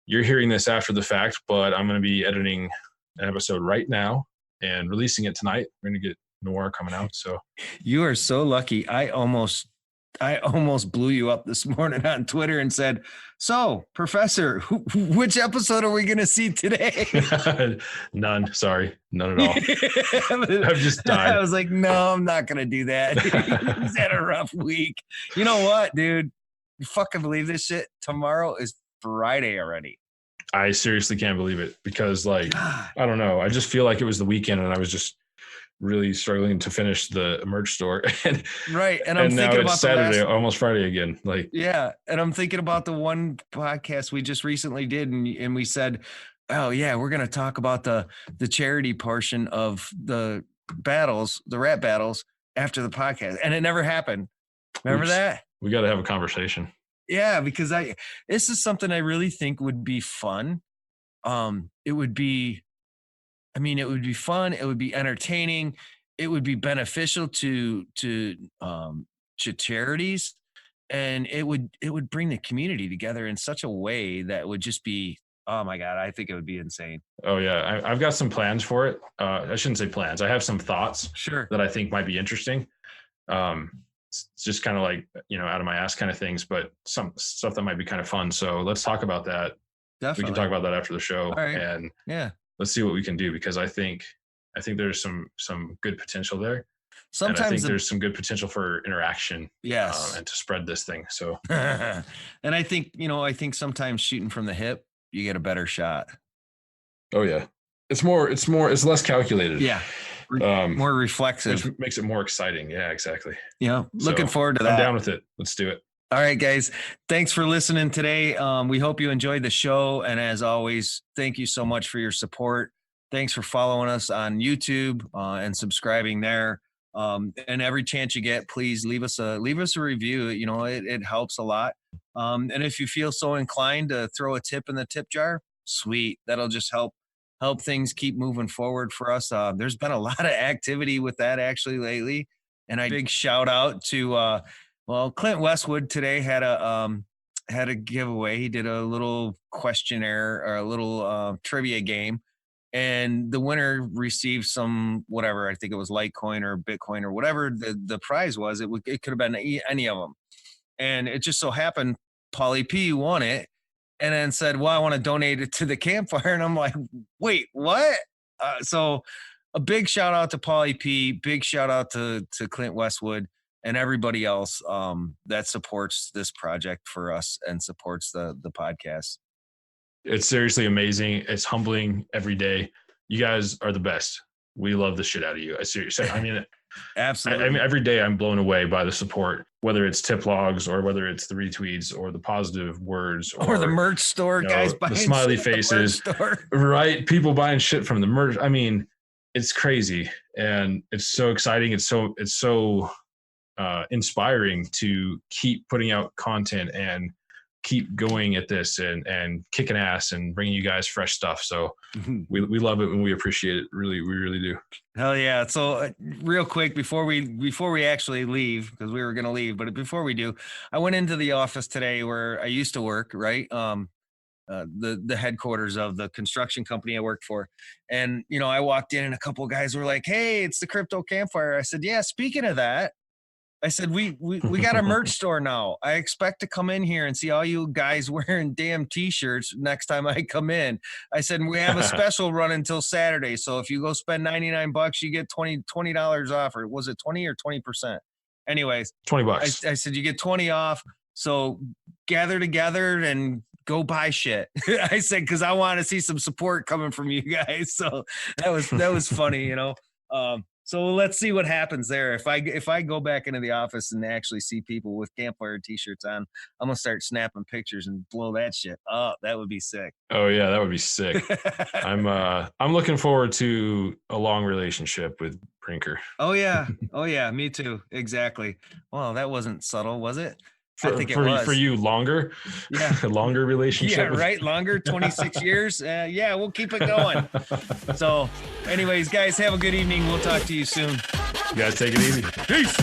You're hearing this after the fact, but I'm going to be editing an episode right now and releasing it tonight. We're going to get Noir coming out. So you are so lucky. I almost blew you up this morning on Twitter and said, so Professor, which episode are we going to see today? None. Sorry. None at all. I've just died. I was like, no, I'm not going to do that. He's had a rough week. You know what, dude? You fucking believe this shit? Tomorrow is Friday already. I seriously can't believe it, because I don't know. I just feel like it was the weekend and I was just really struggling to finish the merch store. And I'm thinking about Saturday, almost Friday again. And I'm thinking about the one podcast we just recently did, and we said, oh yeah, we're going to talk about the charity portion of the battles, the rap battles, after the podcast, and it never happened. Remember that? We got to have a conversation. Yeah, because this is something I really think would be fun. It would be fun. It would be entertaining. It would be beneficial to charities, and it would bring the community together in such a way that would just be, oh my God, I think it would be insane. Oh yeah. I've got some plans for it. I shouldn't say plans. I have some thoughts that I think might be interesting. it's just kind of like, out of my ass kind of things, but some stuff that might be kind of fun. So let's talk about that. Definitely. We can talk about that after the show. All right. And yeah, let's see what we can do, because I think there's some good potential there. Sometimes and I think there's some good potential for interaction. Yes. And to spread this thing. So, and I think sometimes shooting from the hip, you get a better shot. Oh yeah. It's less calculated. Yeah. More reflexive. Which makes it more exciting. Yeah, exactly. Yeah. Looking forward to that. I'm down with it. Let's do it. All right, guys. Thanks for listening today. We hope you enjoyed the show. And as always, thank you so much for your support. Thanks for following us on YouTube and subscribing there. And every chance you get, please leave us a review. It helps a lot. And if you feel so inclined to throw a tip in the tip jar, sweet. That'll just help things keep moving forward for us. There's been a lot of activity with that actually lately. And a big shout out to, Clint Westwood today had a giveaway. He did a little questionnaire or a little trivia game, and the winner received some, whatever, I think it was Litecoin or Bitcoin or whatever the prize was. It could have been any of them. And it just so happened Pauly P won it, and then said, well, I want to donate it to the Campfire. And I'm like, wait, what? So a big shout out to Pauly P, big shout out to Clint Westwood and everybody else that supports this project for us and supports the podcast. It's seriously amazing. It's humbling every day. You guys are the best. We love the shit out of you. I seriously, absolutely. I mean, every day I'm blown away by the support, whether it's tip logs or whether it's the retweets or the positive words or the merch store, guys buying the smiley faces, right? People buying shit from the merch. I mean, it's crazy and it's so exciting. It's so inspiring to keep putting out content and keep going at this and kicking ass and bringing you guys fresh stuff. So we love it and we appreciate it. Really, we really do. Hell yeah. So real quick, before we actually leave, because we were going to leave, but before we do, I went into the office today where I used to work, right? The headquarters of the construction company I worked for. And, I walked in and a couple of guys were like, hey, it's the Crypto Campfire. I said, yeah, speaking of that, I said, we got a merch store now. I expect to come in here and see all you guys wearing damn t-shirts next time I come in. I said, we have a special run until Saturday. So if you go spend $99, you get $20 off, or was it 20 or 20%? Anyways, $20. I said, you get 20 off. So gather together and go buy shit. I said, cause I want to see some support coming from you guys. So that was funny, So let's see what happens there. If I go back into the office and actually see people with Campfire t-shirts on, I'm gonna start snapping pictures and blow that shit up. That would be sick. Oh yeah, that would be sick. I'm looking forward to a long relationship with Brinker. Oh yeah, me too. Exactly. Well, that wasn't subtle, was it? I think it was. For you, longer? Yeah. A longer relationship? Yeah, right? Longer, 26 years? Yeah, we'll keep it going. So anyways, guys, have a good evening. We'll talk to you soon. You guys take it easy. Peace.